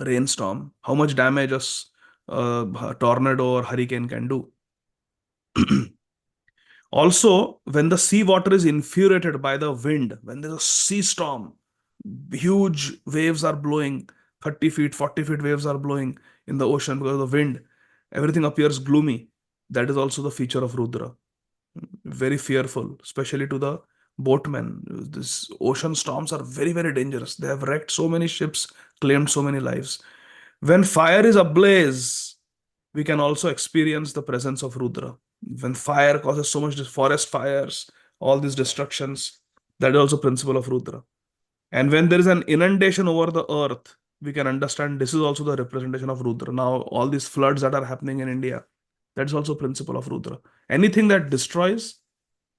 rainstorm, how much damage a tornado or hurricane can do. Also, when the sea water is infuriated by the wind, when there's a sea storm, huge waves are blowing, 30 feet, 40 feet waves are blowing in the ocean because of the wind, everything appears gloomy. That is also the feature of Rudra. Very fearful, especially to the boatmen. These ocean storms are very, very dangerous. They have wrecked so many ships, claimed so many lives. When fire is ablaze, we can also experience the presence of Rudra. When fire causes so much forest fires, all these destructions, that is also principle of Rudra. And when there is an inundation over the earth, we can understand this is also the representation of Rudra. Now, all these floods that are happening in India, that is also principle of Rudra. Anything that destroys,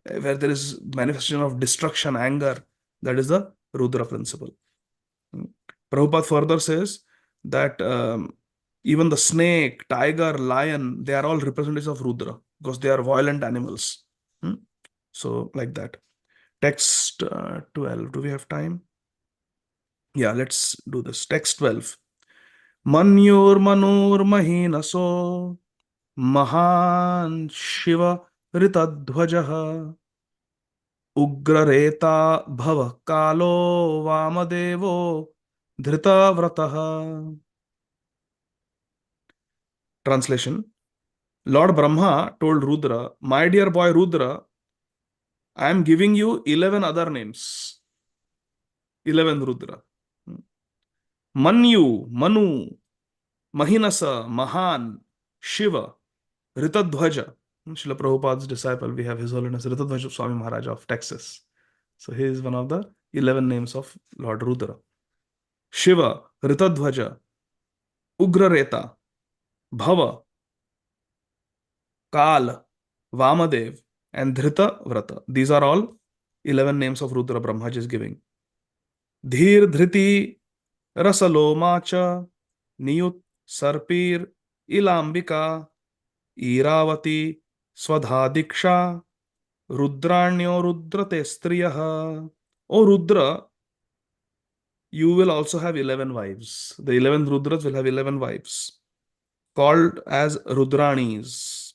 where there is manifestation of destruction, anger, that is the Rudra principle. Prabhupada further says that even the snake, tiger, lion, they are all representations of Rudra because they are violent animals. So, like that. Text 12. Do we have time? Yeah, let's do this. Text 12. Manyur manur mahinaso mahan shiva ritadhvajaha ugrareta bhava kalo vamadevo dhritavratah. Translation. Lord Brahma told Rudra, my dear boy Rudra, I am giving you 11 other names. 11 Rudra. Manyu, Manu, Mahinasa, Mahan, Shiva, Ritadhvaja. Srila Prabhupada's disciple, we have His Holiness Ritadhvaja Swami Maharaj of Texas. So he is one of the 11 names of Lord Rudra. Shiva, Ritadhvaja, Ugrareta, Bhava, Kal, Vamadev, and Dhrita Vrata. These are all 11 names of Rudra Brahmaji is giving. Dhir Dhriti Rasalomacha Niyut Sarpir Ilambika Iravati Swadhadiksha Rudranyo Rudrate Striyaha. O Rudra, you will also have 11 wives. The 11 Rudras will have 11 wives called as Rudranis.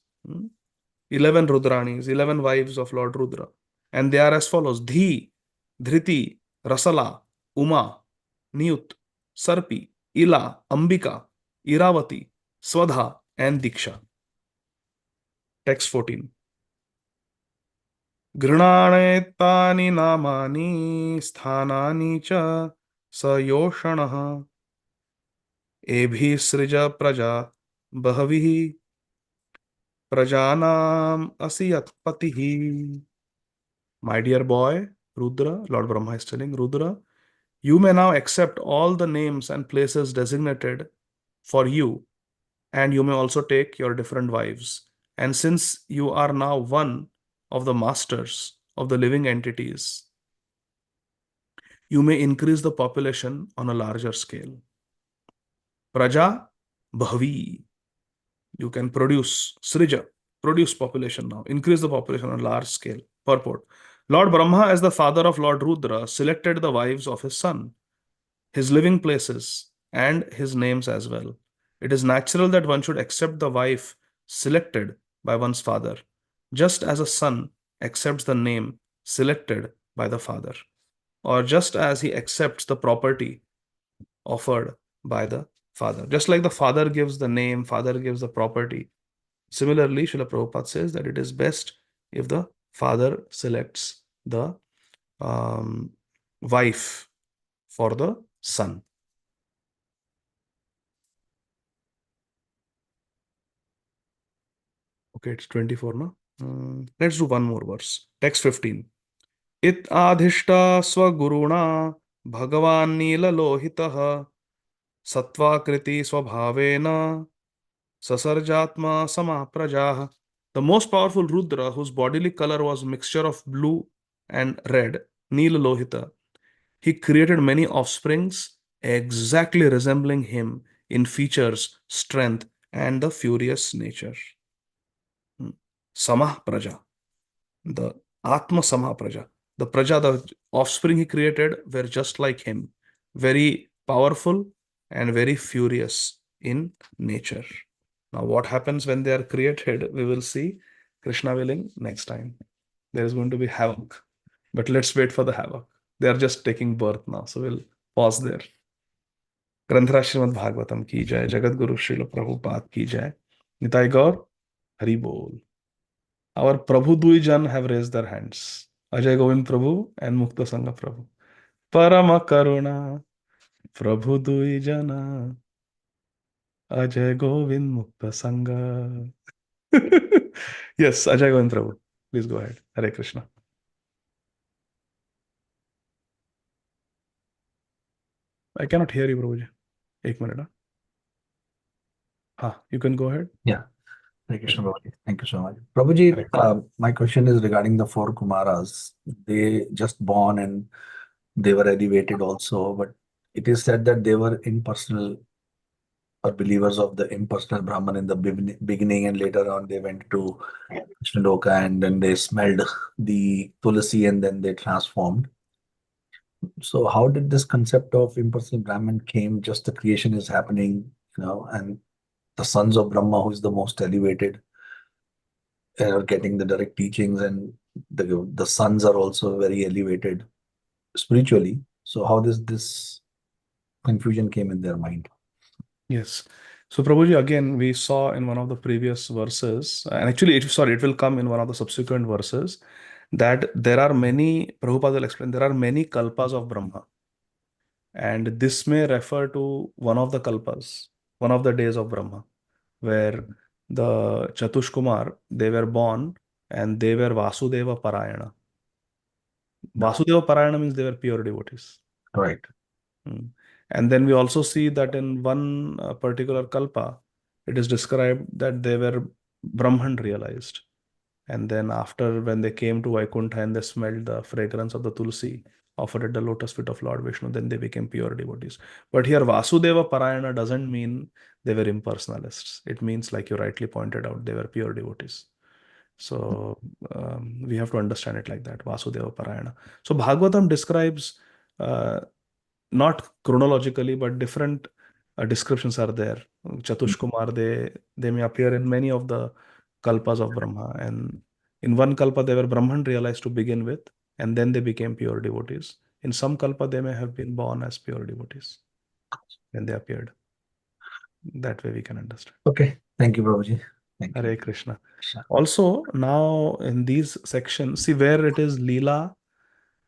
11 Rudranis, 11 wives of Lord Rudra. And they are as follows: Dhi, Dhriti, Rasala, Uma, Niyut, Sarpi, Ila, Ambika, Iravati, Swadha, and Diksha. Text 14. Grinanetani namani sthanani cha sayoshanaha ebhi srija praja bahavihi prajanam asiyat patihi. My dear boy, Rudra, Lord Brahma is telling Rudra, you may now accept all the names and places designated for you, and you may also take your different wives. And since you are now one of the masters of the living entities, you may increase the population on a larger scale. Praja Bhavi. You can produce, Srija, produce population now, increase the population on a large scale. Purport. Lord Brahma, as the father of Lord Rudra, selected the wives of his son, his living places, and his names as well. It is natural that one should accept the wife selected by one's father, just as a son accepts the name selected by the father, or just as he accepts the property offered by the father. Just like the father gives the name, father gives the property. Similarly, Srila Prabhupada says that it is best if the father selects the wife for the son. Okay, it's 24 now. Let's do one more verse. Text 15. It adhishta swaguruna bhagavan nila lohitaha sattvakriti swabhavena sasarjatma samaprajah. The most powerful Rudra, whose bodily color was mixture of blue and red, Nila Lohita, he created many offsprings exactly resembling him in features, strength, and the furious nature. Samah Praja, the Atma Samah Praja, the Praja, the offspring he created were just like him, very powerful and very furious in nature. Now, what happens when they are created, we will see, Krishna willing, next time. There is going to be havoc, but let's wait for the havoc. They are just taking birth now, so we'll pause there. Granthara Srimad Bhagavatam ki jai, Jagat Guru Srila Prabhupada ki jai, Nitai Gaur, Hari Bol. Our Prabhu Duijan have raised their hands. Ajay Govind Prabhu and Mukta Sangha Prabhu. Parama Karuna Prabhu Dui Jana Ajay Govind Mukta Sangha. Yes, Ajay Govind Prabhu. Please go ahead. Hare Krishna. I cannot hear you, Prabhuji. Ek minute. You can go ahead. Yeah. Hare Krishna, Prabhuji. Thank you so much. Prabhuji, Hare my question is regarding the four Kumaras. They just born and they were elevated also, but it is said that they were impersonal or believers of the impersonal Brahman in the beginning, and later on they went to Krishna and then they smelled the Tulasi and then they transformed. So how did this concept of impersonal Brahman came? Just the creation is happening, and the sons of Brahma, who is the most elevated, are getting the direct teachings, and the sons are also very elevated spiritually. So how does this confusion came in their mind? Yes. So, Prabhuji, again, we saw in one of the previous verses, and actually, it will come in one of the subsequent verses, that there are many, Prabhupada will explain, there are many kalpas of Brahma. And this may refer to one of the kalpas, one of the days of Brahma, where the Chatush Kumar, they were born and they were Vasudeva Parayana. Vasudeva Parayana means they were pure devotees. Right. And then we also see that in one particular kalpa, it is described that they were Brahman realized. And then after, when they came to Vaikuntha and they smelled the fragrance of the Tulsi offered at the lotus feet of Lord Vishnu, then they became pure devotees. But here Vasudeva Parayana doesn't mean they were impersonalists. It means, like you rightly pointed out, they were pure devotees. So we have to understand it like that, Vasudeva Parayana. So Bhagavatam describes not chronologically, but different descriptions are there. Chatush Kumar, they may appear in many of the kalpas of Brahma. And in one kalpa, they were Brahman realized to begin with, and then they became pure devotees. In some kalpa, they may have been born as pure devotees when they appeared. That way we can understand. Okay. Thank you, Prabhuji. Thank you. Hare Krishna. Also, now in these sections, see where it is Leela,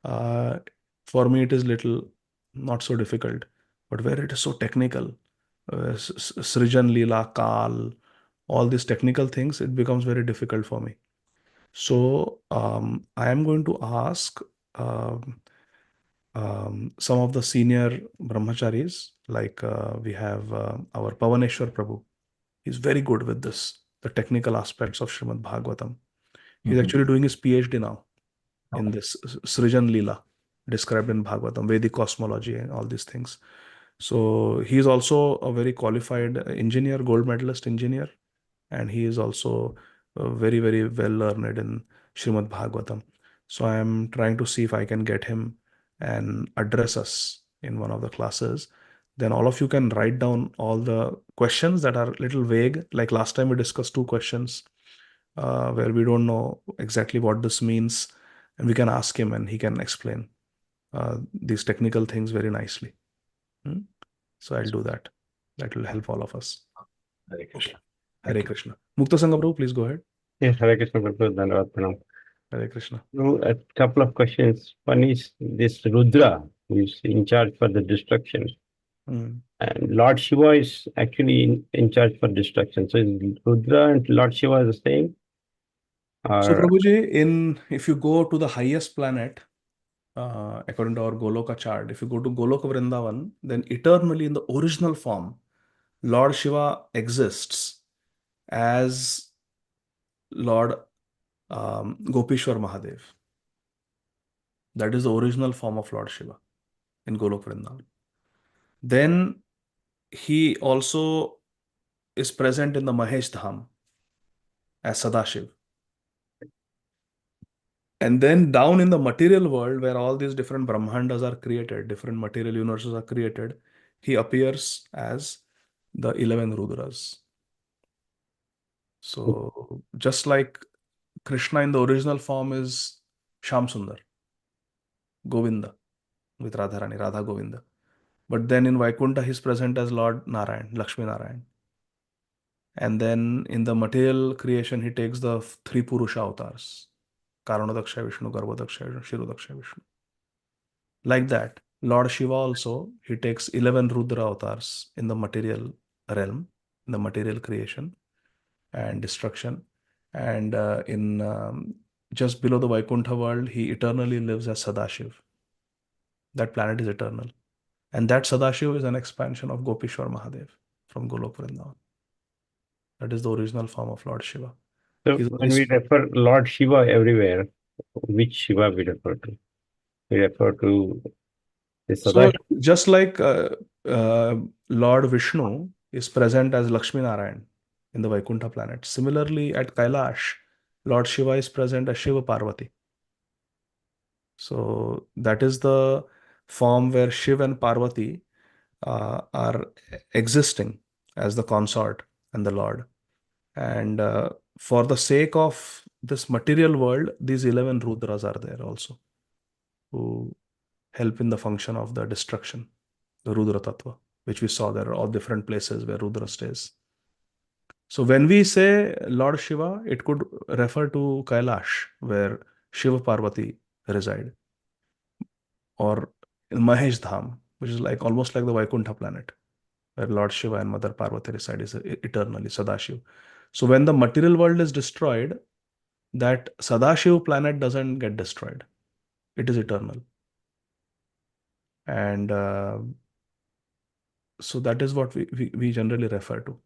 for me it is little not so difficult, but where it is so technical, Srijan, Leela, Kal, all these technical things, it becomes very difficult for me. So I am going to ask some of the senior brahmacharis, like we have our Pavaneshwar Prabhu. He's very good with this, the technical aspects of Srimad Bhagavatam. He's actually doing his PhD now in this Srijan Leela, described in Bhagavatam, Vedic cosmology and all these things. So he is also a very qualified engineer, gold medalist engineer, and he is also very, very well learned in Srimad Bhagavatam. So I am trying to see if I can get him and address us in one of the classes. Then all of you can write down all the questions that are a little vague. Like last time we discussed 2 questions where we don't know exactly what this means, and we can ask him and he can explain these technical things very nicely. So I'll do that. That will help all of us. Hare Krishna. Hare Krishna. Mukta Sangha Prabhu, please go ahead. Yes, Hare Krishna, Prabhu, Dhanavad Pranam. Hare Krishna. A couple of questions. One is this Rudra, who is in charge for the destruction. And Lord Shiva is actually in charge for destruction. So is Rudra and Lord Shiva the same? So Prabhuji, if you go to the highest planet, according to our Goloka chart, if you go to Goloka Vrindavan, then eternally in the original form, Lord Shiva exists as Lord Gopishwar Mahadev. That is the original form of Lord Shiva in Goloka Vrindavan. Then he also is present in the Mahesh Dham as Sadashiv. And then down in the material world, where all these different Brahmandas are created, different material universes are created, he appears as the 11 Rudras. So just like Krishna in the original form is Sham Sundar, Govinda, with Radharani, Radha Govinda. But then in Vaikuntha, he's present as Lord Narayan, Lakshmi Narayan. And then in the material creation, he takes the 3 Purusha avatars. Karanadaksha Vishnu, Garbhodaksha Vishnu, Shirodaksha Vishnu. Like that, Lord Shiva also, he takes 11 Rudra avatars in the material realm, in the material creation and destruction. And just below the Vaikuntha world, he eternally lives as Sadashiv. That planet is eternal. And that Sadashiv is an expansion of Gopishwar Mahadev from Golok Vrindavan. That is the original form of Lord Shiva. So when we refer Lord Shiva everywhere, which Shiva we refer to? We refer to the So Sadashiva. just like Lord Vishnu is present as Lakshmi Narayan in the Vaikuntha planet, similarly at Kailash, Lord Shiva is present as Shiva Parvati. So that is the form where Shiva and Parvati are existing as the consort and the Lord. And for the sake of this material world, these 11 Rudras are there also, who help in the function of the destruction, the Rudra Tattva, which we saw there are all different places where Rudra stays. So when we say Lord Shiva, it could refer to Kailash, where Shiva Parvati reside, or in Mahesh Dham, which is like almost like the Vaikuntha planet, where Lord Shiva and Mother Parvati reside is eternally, Sadashiv. So when the material world is destroyed, that Sadashiv planet doesn't get destroyed. It is eternal. And so that is what we generally refer to.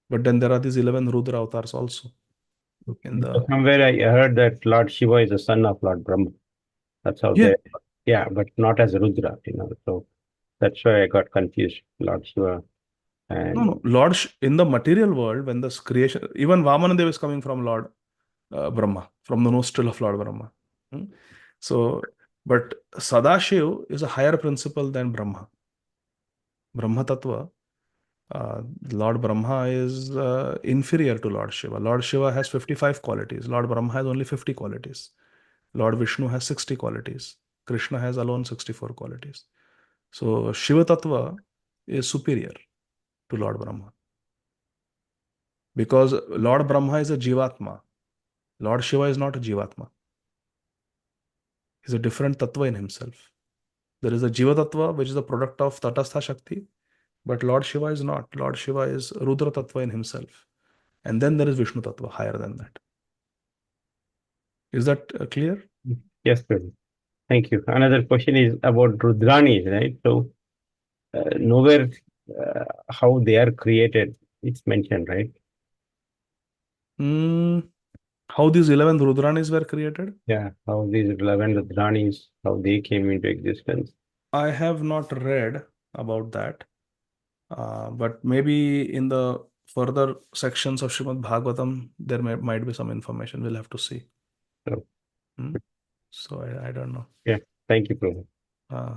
But then there are these 11 Rudra avatars also. Somewhere I heard that Lord Shiva is the son of Lord Brahma. That's how yeah, but not as Rudra, So that's why I got confused. Lord Shiva. And no, Lord, in the material world, when this creation, even Vamanadeva is coming from Lord Brahma, from the nostril of Lord Brahma. So, but Sadashiv is a higher principle than Brahma. Brahma Tattva, Lord Brahma is inferior to Lord Shiva. Lord Shiva has 55 qualities. Lord Brahma has only 50 qualities. Lord Vishnu has 60 qualities. Krishna has alone 64 qualities. So Shiva Tattva is superior to Lord Brahma. Because Lord Brahma is a Jivatma. Lord Shiva is not a Jivatma. He's a different Tattva in himself. There is a Jiva Tattva, which is a product of Tatastha Shakti. But Lord Shiva is not. Lord Shiva is Rudra Tattva in himself. And then there is Vishnu Tattva, higher than that. Is that clear? Yes, Prabhu. Thank you. Another question is about Rudranis, right? So nowhere how they are created, it's mentioned, right? How these 11 Rudranis were created? Yeah, how these 11 Rudranis, how they came into existence. I have not read about that. But maybe in the further sections of Srimad Bhagavatam, there might be some information. We'll have to see. Oh. So I don't know. Yeah, thank you, Prabhu.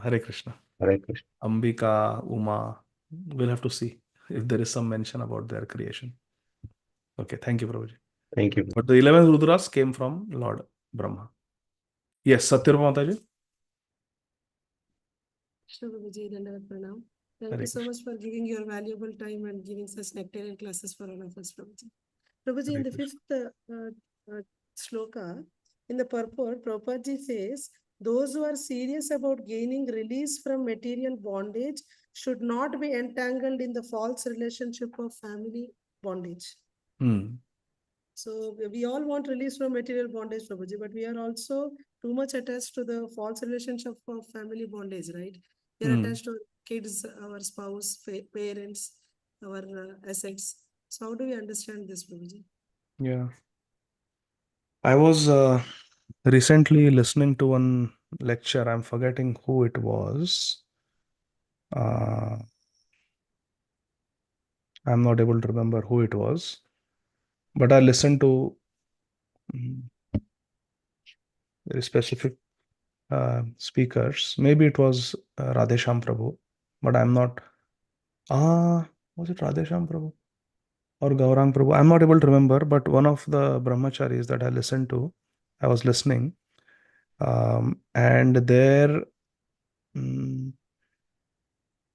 Hare Krishna. Hare Krishna. Ambika, Uma, we'll have to see if there is some mention about their creation. Okay, thank you, Prabhuji. Thank you. But the 11 Rudras came from Lord Brahma. Yes, Satyarama Mataji. Thank you so much for giving your valuable time and giving such nectarian classes for all of us, Prabhuji. Prabhuji, in the fifth shloka, in the purport, Prabhuji says, those who are serious about gaining release from material bondage should not be entangled in the false relationship of family bondage. So we all want release from material bondage, Prabhuji, but we are also too much attached to the false relationship of family bondage, right? We are attached to our kids, our spouse, parents, our assets. So how do we understand this, Prabhuji? Yeah. I was recently listening to one lecture. I'm forgetting who it was. I'm not able to remember who it was. But I listened to very specific speakers. Maybe it was Radhesham Prabhu, but I'm not. Was it Radhesham Prabhu or Gaurang Prabhu? I'm not able to remember, but one of the brahmacharis that I listened to, I was listening, and there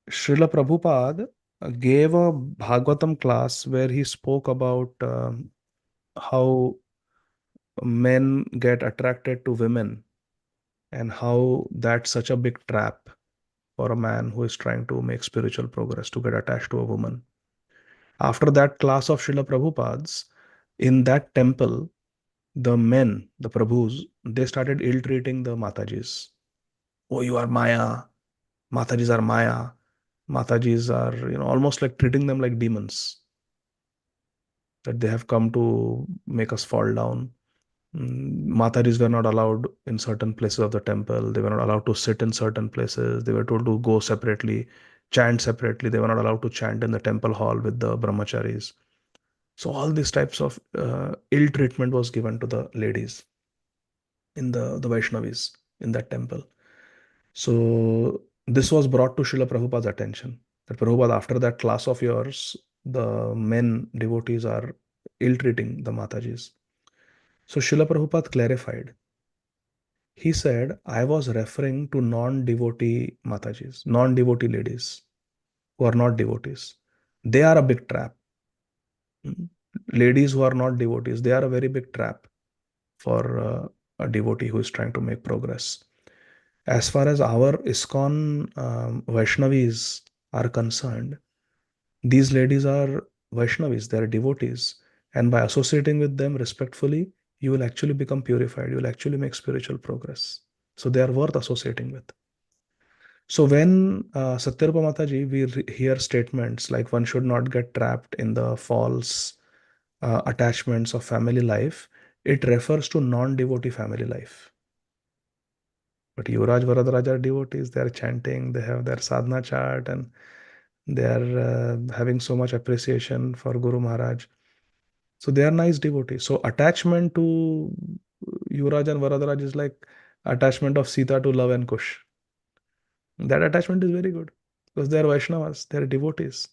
Srila Prabhupada gave a Bhagavatam class where he spoke about how men get attracted to women and how that's such a big trap for a man who is trying to make spiritual progress to get attached to a woman. After that class of Srila Prabhupada's, in that temple, the men, the Prabhus, they started ill-treating the Matajis. Oh, you are Maya. Matajis are Maya. Matajis are, almost like treating them like demons. That they have come to make us fall down. Matajis were not allowed in certain places of the temple. They were not allowed to sit in certain places. They were told to go separately, chant separately. They were not allowed to chant in the temple hall with the brahmacharis. So all these types of ill treatment was given to the ladies in the Vaishnavis in that temple. So this was brought to Srila Prabhupada's attention. That Prabhupada, after that class of yours, the men devotees are ill-treating the Matajis. So Srila Prabhupada clarified. He said, I was referring to non-devotee Matajis, non-devotee ladies who are not devotees. They are a big trap. Ladies who are not devotees, they are a very big trap for a devotee who is trying to make progress. As far as our ISKCON Vaishnavis are concerned, these ladies are Vaishnavis, they are devotees. And by associating with them respectfully, you will actually become purified. You will actually make spiritual progress. So they are worth associating with. So when Satyarupa Mataji, we hear statements like one should not get trapped in the false attachments of family life, it refers to non-devotee family life. But Yuvraj Varadaraj are devotees, they are chanting, they have their sadhana chart, and they are having so much appreciation for Guru Maharaj. So they are nice devotees. So attachment to Yuvraj and Varadaraj is like attachment of Sita to Love and Kush. That attachment is very good because they are Vaishnavas, they are devotees.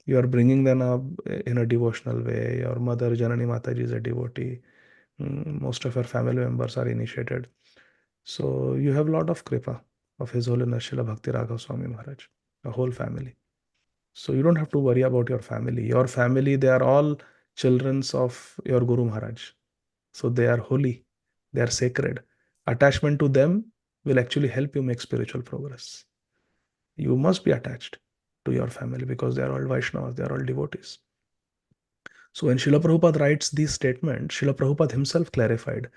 You are bringing them up in a devotional way. Your mother, Janani Mataji, is a devotee. Most of your family members are initiated. So you have a lot of kripa of His Holiness Srila Bhakti Raghav Swami Maharaj, a whole family. So you don't have to worry about your family. Your family, they are all children of your Guru Maharaj. So they are holy, they are sacred. Attachment to them will actually help you make spiritual progress. You must be attached to your family because they are all Vaishnavas, they are all devotees. So when Srila Prabhupada writes these statements, Srila Prabhupada himself clarified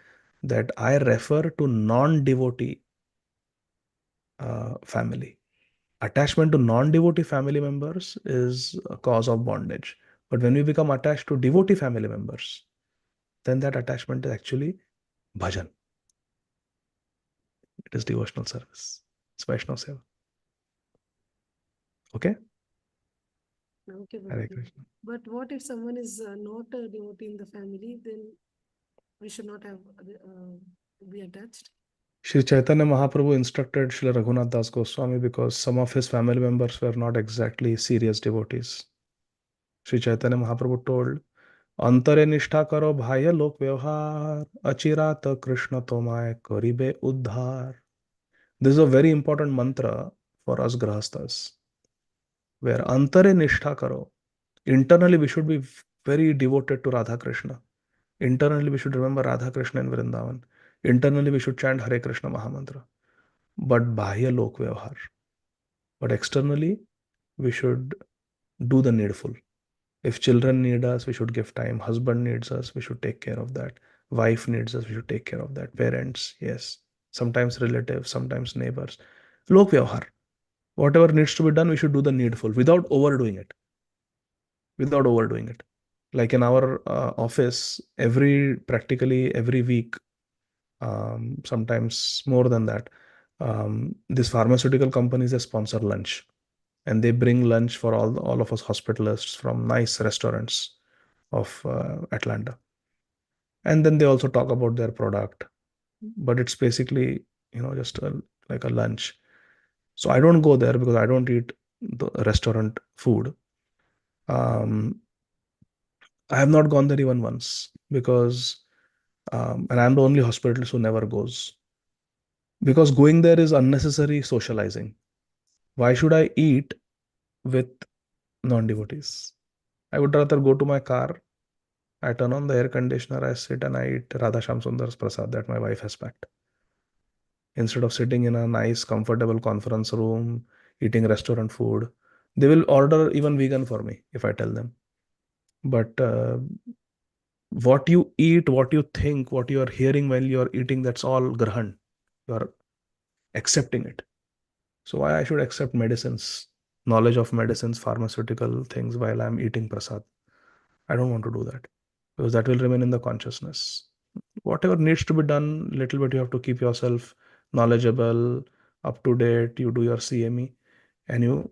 that I refer to non-devotee family. Attachment to non-devotee family members is a cause of bondage. But when we become attached to devotee family members, then that attachment is actually bhajan. It is devotional service. It's Vaishnava Seva. Okay? Okay, Hare Bhakti. Krishna. But what if someone is not a devotee in the family, then we should not have be attached? Sri Chaitanya Mahaprabhu instructed Srila Raghunath Das Goswami because some of his family members were not exactly serious devotees. Sri Chaitanya Mahaprabhu told, Antare nishtha karo bhaya lok vyavhar, achirata Krishna tomai karibe uddhar. This is a very important mantra for us grahastas, where antare nishtha karo. Internally, we should be very devoted to Radha Krishna. Internally, we should remember Radha Krishna in Vrindavan. Internally, we should chant Hare Krishna Mahamantra. But bahya lok vyavhar. But externally, we should do the needful. If children need us, we should give time. Husband needs us, we should take care of that. Wife needs us, we should take care of that. Parents, yes. Sometimes relatives, sometimes neighbors. Lok vyavhar. Whatever needs to be done, we should do the needful without overdoing it. Without overdoing it. Like in our office, practically every week, sometimes more than that, these pharmaceutical companies, they sponsor lunch. And they bring lunch for all of us hospitalists from nice restaurants of Atlanta. And then they also talk about their product. But it's basically, just like a lunch. So I don't go there because I don't eat the restaurant food. I have not gone there even once because, and I'm the only hospitalist who never goes. Because going there is unnecessary socializing. Why should I eat with non-devotees? I would rather go to my car I turn on the air conditioner, I sit and I eat Radha Sham Sundar's prasad that my wife has packed. Instead of sitting in a nice, comfortable conference room, eating restaurant food, they will order even vegan for me if I tell them. But what you eat, what you think, what you are hearing while you are eating, that's all grahan. You are accepting it. So why I should accept medicines, knowledge of medicines, pharmaceutical things while I'm eating prasad? I don't want to do that because that will remain in the consciousness. Whatever needs to be done, little bit you have to keep yourself knowledgeable, up to date. You do your CME and you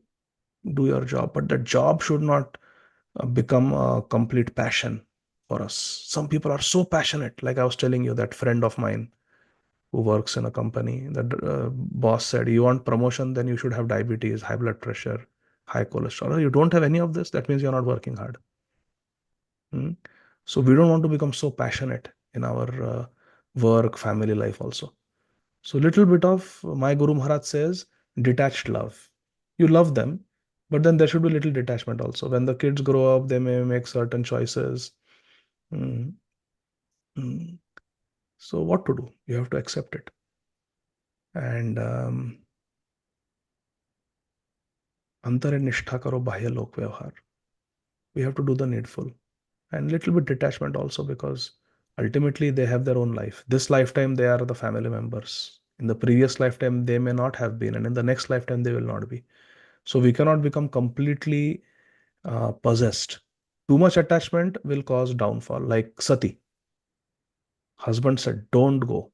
do your job, but that job should not become a complete passion for us. Some people are so passionate. Like I was telling you, that friend of mine who works in a company, the boss said, you want promotion, then you should have diabetes, high blood pressure, high cholesterol. You don't have any of this, that means you're not working hard. So we don't want to become so passionate in our work, family life also. So little bit of, my Guru Maharaj says, detached love. You love them, but then there should be little detachment also. When the kids grow up, they may make certain choices. Mm. Mm. So what to do? You have to accept it. And antare nishtha karo bahya lok vyavhar. We have to do the needful. And little bit detachment also, because ultimately they have their own life. This lifetime, they are the family members. In the previous lifetime, they may not have been. And in the next lifetime, they will not be. So we cannot become completely possessed. Too much attachment will cause downfall. Like Sati. Husband said, don't go.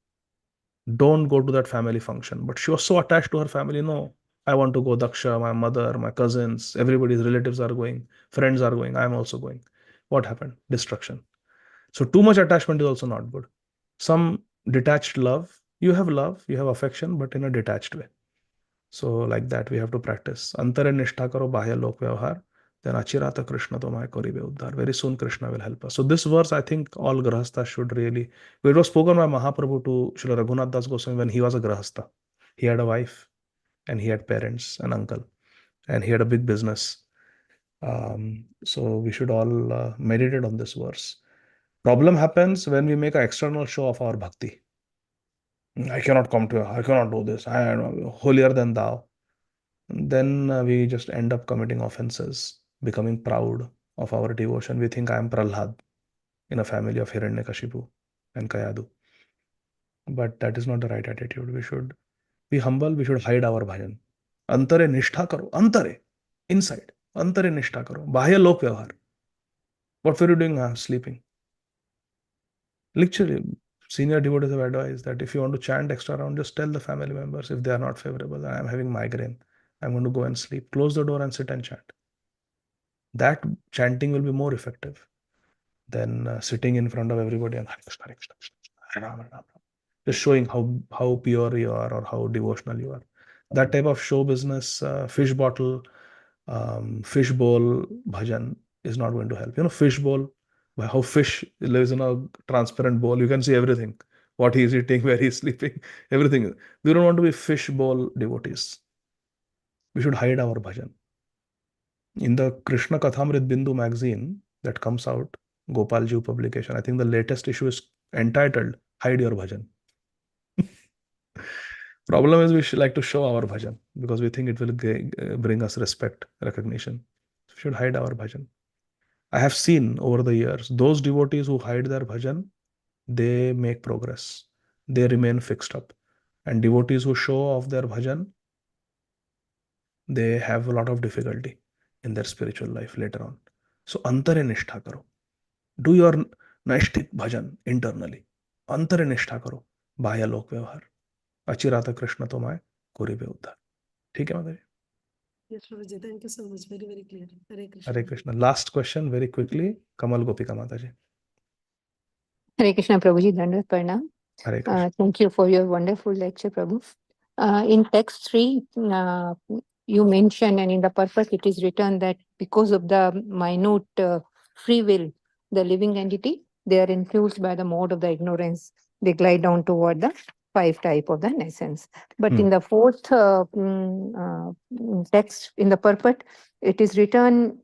Don't go to that family function. But she was so attached to her family. No, I want to go. Daksha, my mother, my cousins, everybody's relatives are going. Friends are going. I'm also going. What happened? Destruction. So too much attachment is also not good. Some detached love. You have affection, but in a detached way. So like that, we have to practice. Antare nishtha karo bahya lok vyavhar. Then achirata Krishna tomai koribe uddhar. Very soon Krishna will help us. So this verse, I think all grahasthas should really. It was spoken by Mahaprabhu to Srila Raghunath Das Goswami when he was a grahastha. He had a wife and he had parents and uncle and he had a big business. So we should all meditate on this verse. Problem happens when we make an external show of our bhakti. I cannot come to you. I cannot do this. I am holier than thou. Then we just end up committing offenses, becoming proud of our devotion. We think I am Prahlad in a family of Hiranyakashipu and Kayadu. But that is not the right attitude. We should be humble. We should hide our bhajan. Antare nishtha karo. Antare. Inside. Antare nishtha karo. Bahya lok vyavhar. What were you doing? Sleeping. Literally, senior devotees have advised that if you want to chant extra round, just tell the family members if they are not favorable. I am having migraine. I'm going to go and sleep. Close the door and sit and chant. That chanting will be more effective than sitting in front of everybody and Hare Krishna, Hare Krishna, Hare Rama, Hare Rama. Just showing how pure you are or how devotional you are. That type of show business, fish bottle, fish bowl bhajan is not going to help. You know, fish bowl, how fish lives in a transparent bowl. You can see everything, what he is eating, where he is sleeping, everything. We don't want to be fish bowl devotees. We should hide our bhajan. In the Krishna Kathamrit Bindu magazine that comes out, Gopalji publication, I think the latest issue is entitled Hide Your Bhajan. Problem is we should like to show our bhajan because we think it will bring us respect, recognition. We should hide our bhajan. I have seen over the years, those devotees who hide their bhajan, they make progress. They remain fixed up. And devotees who show off their bhajan, they have a lot of difficulty in their spiritual life later on. So, antare nishtha karo. Do your naishtik bhajan internally. Antare nishtha karo. Bahya lok vyavhar. Achirata Krishna tomai koribe uddhar. ठीक है माता जी? Yes, Prabhuji, thank you so much. Very, very clear. Hare Krishna. Hare Krishna. Last question very quickly. Kamal Gopika Mata ji. Hare Krishna, Prabhuji, Dandavat Pranam. Hare Krishna. Thank you for your wonderful lecture, Prabhu. In text 3, you mentioned, and in the purpose it is written that because of the minute free will, the living entity, they are influenced by the mode of the ignorance. They glide down toward the 5 type of the essence. But in the fourth text, in the purport, it is written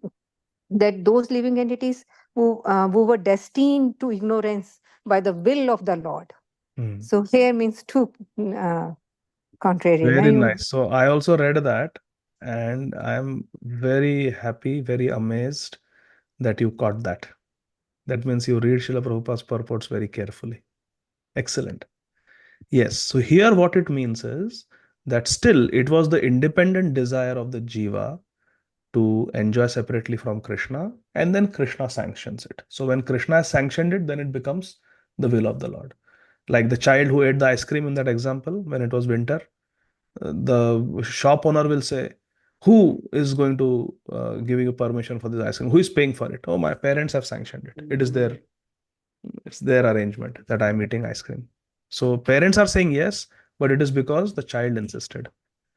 that those living entities who were destined to ignorance by the will of the Lord. So here means two contrary. Very nice. So I also read that, and I'm very happy, very amazed that you caught that. That means you read Srila Prabhupada's purports very carefully. Excellent. Yes. So here what it means is that still it was the independent desire of the jiva to enjoy separately from Krishna, and then Krishna sanctions it. So when Krishna has sanctioned it, then it becomes the will of the Lord. Like the child who ate the ice cream in that example, when it was winter, the shop owner will say, who is going to give you permission for this ice cream? Who is paying for it? Oh, my parents have sanctioned it. It's their arrangement that I'm eating ice cream. So parents are saying yes, but it is because the child insisted.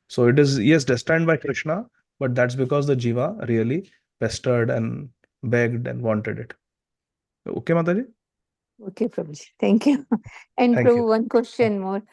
So it is, yes, destined by Krishna, but that's because the jiva really pestered and begged and wanted it. Okay, Mataji? Okay, Prabhuji. Thank you. And Thank Prabhu, you. one question more.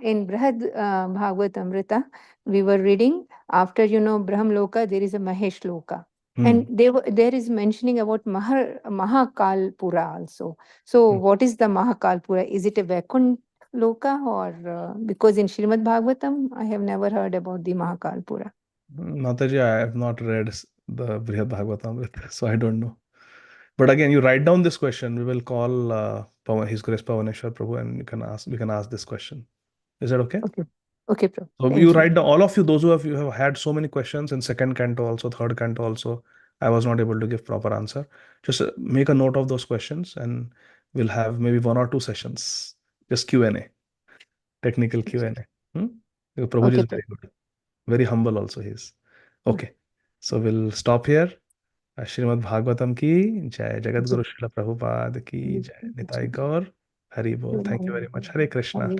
In Brihad Bhagavatamrita, we were reading after, Brahm Loka, there is a Mahesh Loka. And there is mentioning about Mahakal Pura also. So what is the Mahakal Pura? Is it a Vaikunt Loka or because in Srimad Bhagavatam, I have never heard about the Mahakal Pura. Mataji, I have not read the Brihad Bhagavatamrita, so I don't know. But again, you write down this question. We will call His Grace Pavaneshwar Prabhu, and we can ask this question. Is that okay? Okay. Okay, Prabhu. So Thank you you. write down, all of you, those who have had so many questions in second canto also, third canto also, I was not able to give proper answer. Just make a note of those questions, and we'll have maybe 1 or 2 sessions, just Q&A, technical Q&A. Because Prabhuji Okay, is very good, very humble also he is. Okay, so we'll stop here. Shrimad Bhagavatam ki jai, Jagat Guru Srila Prabhupada ki jai, Nitai Gaur, Hari Bol. Thank you very much. Hare Krishna.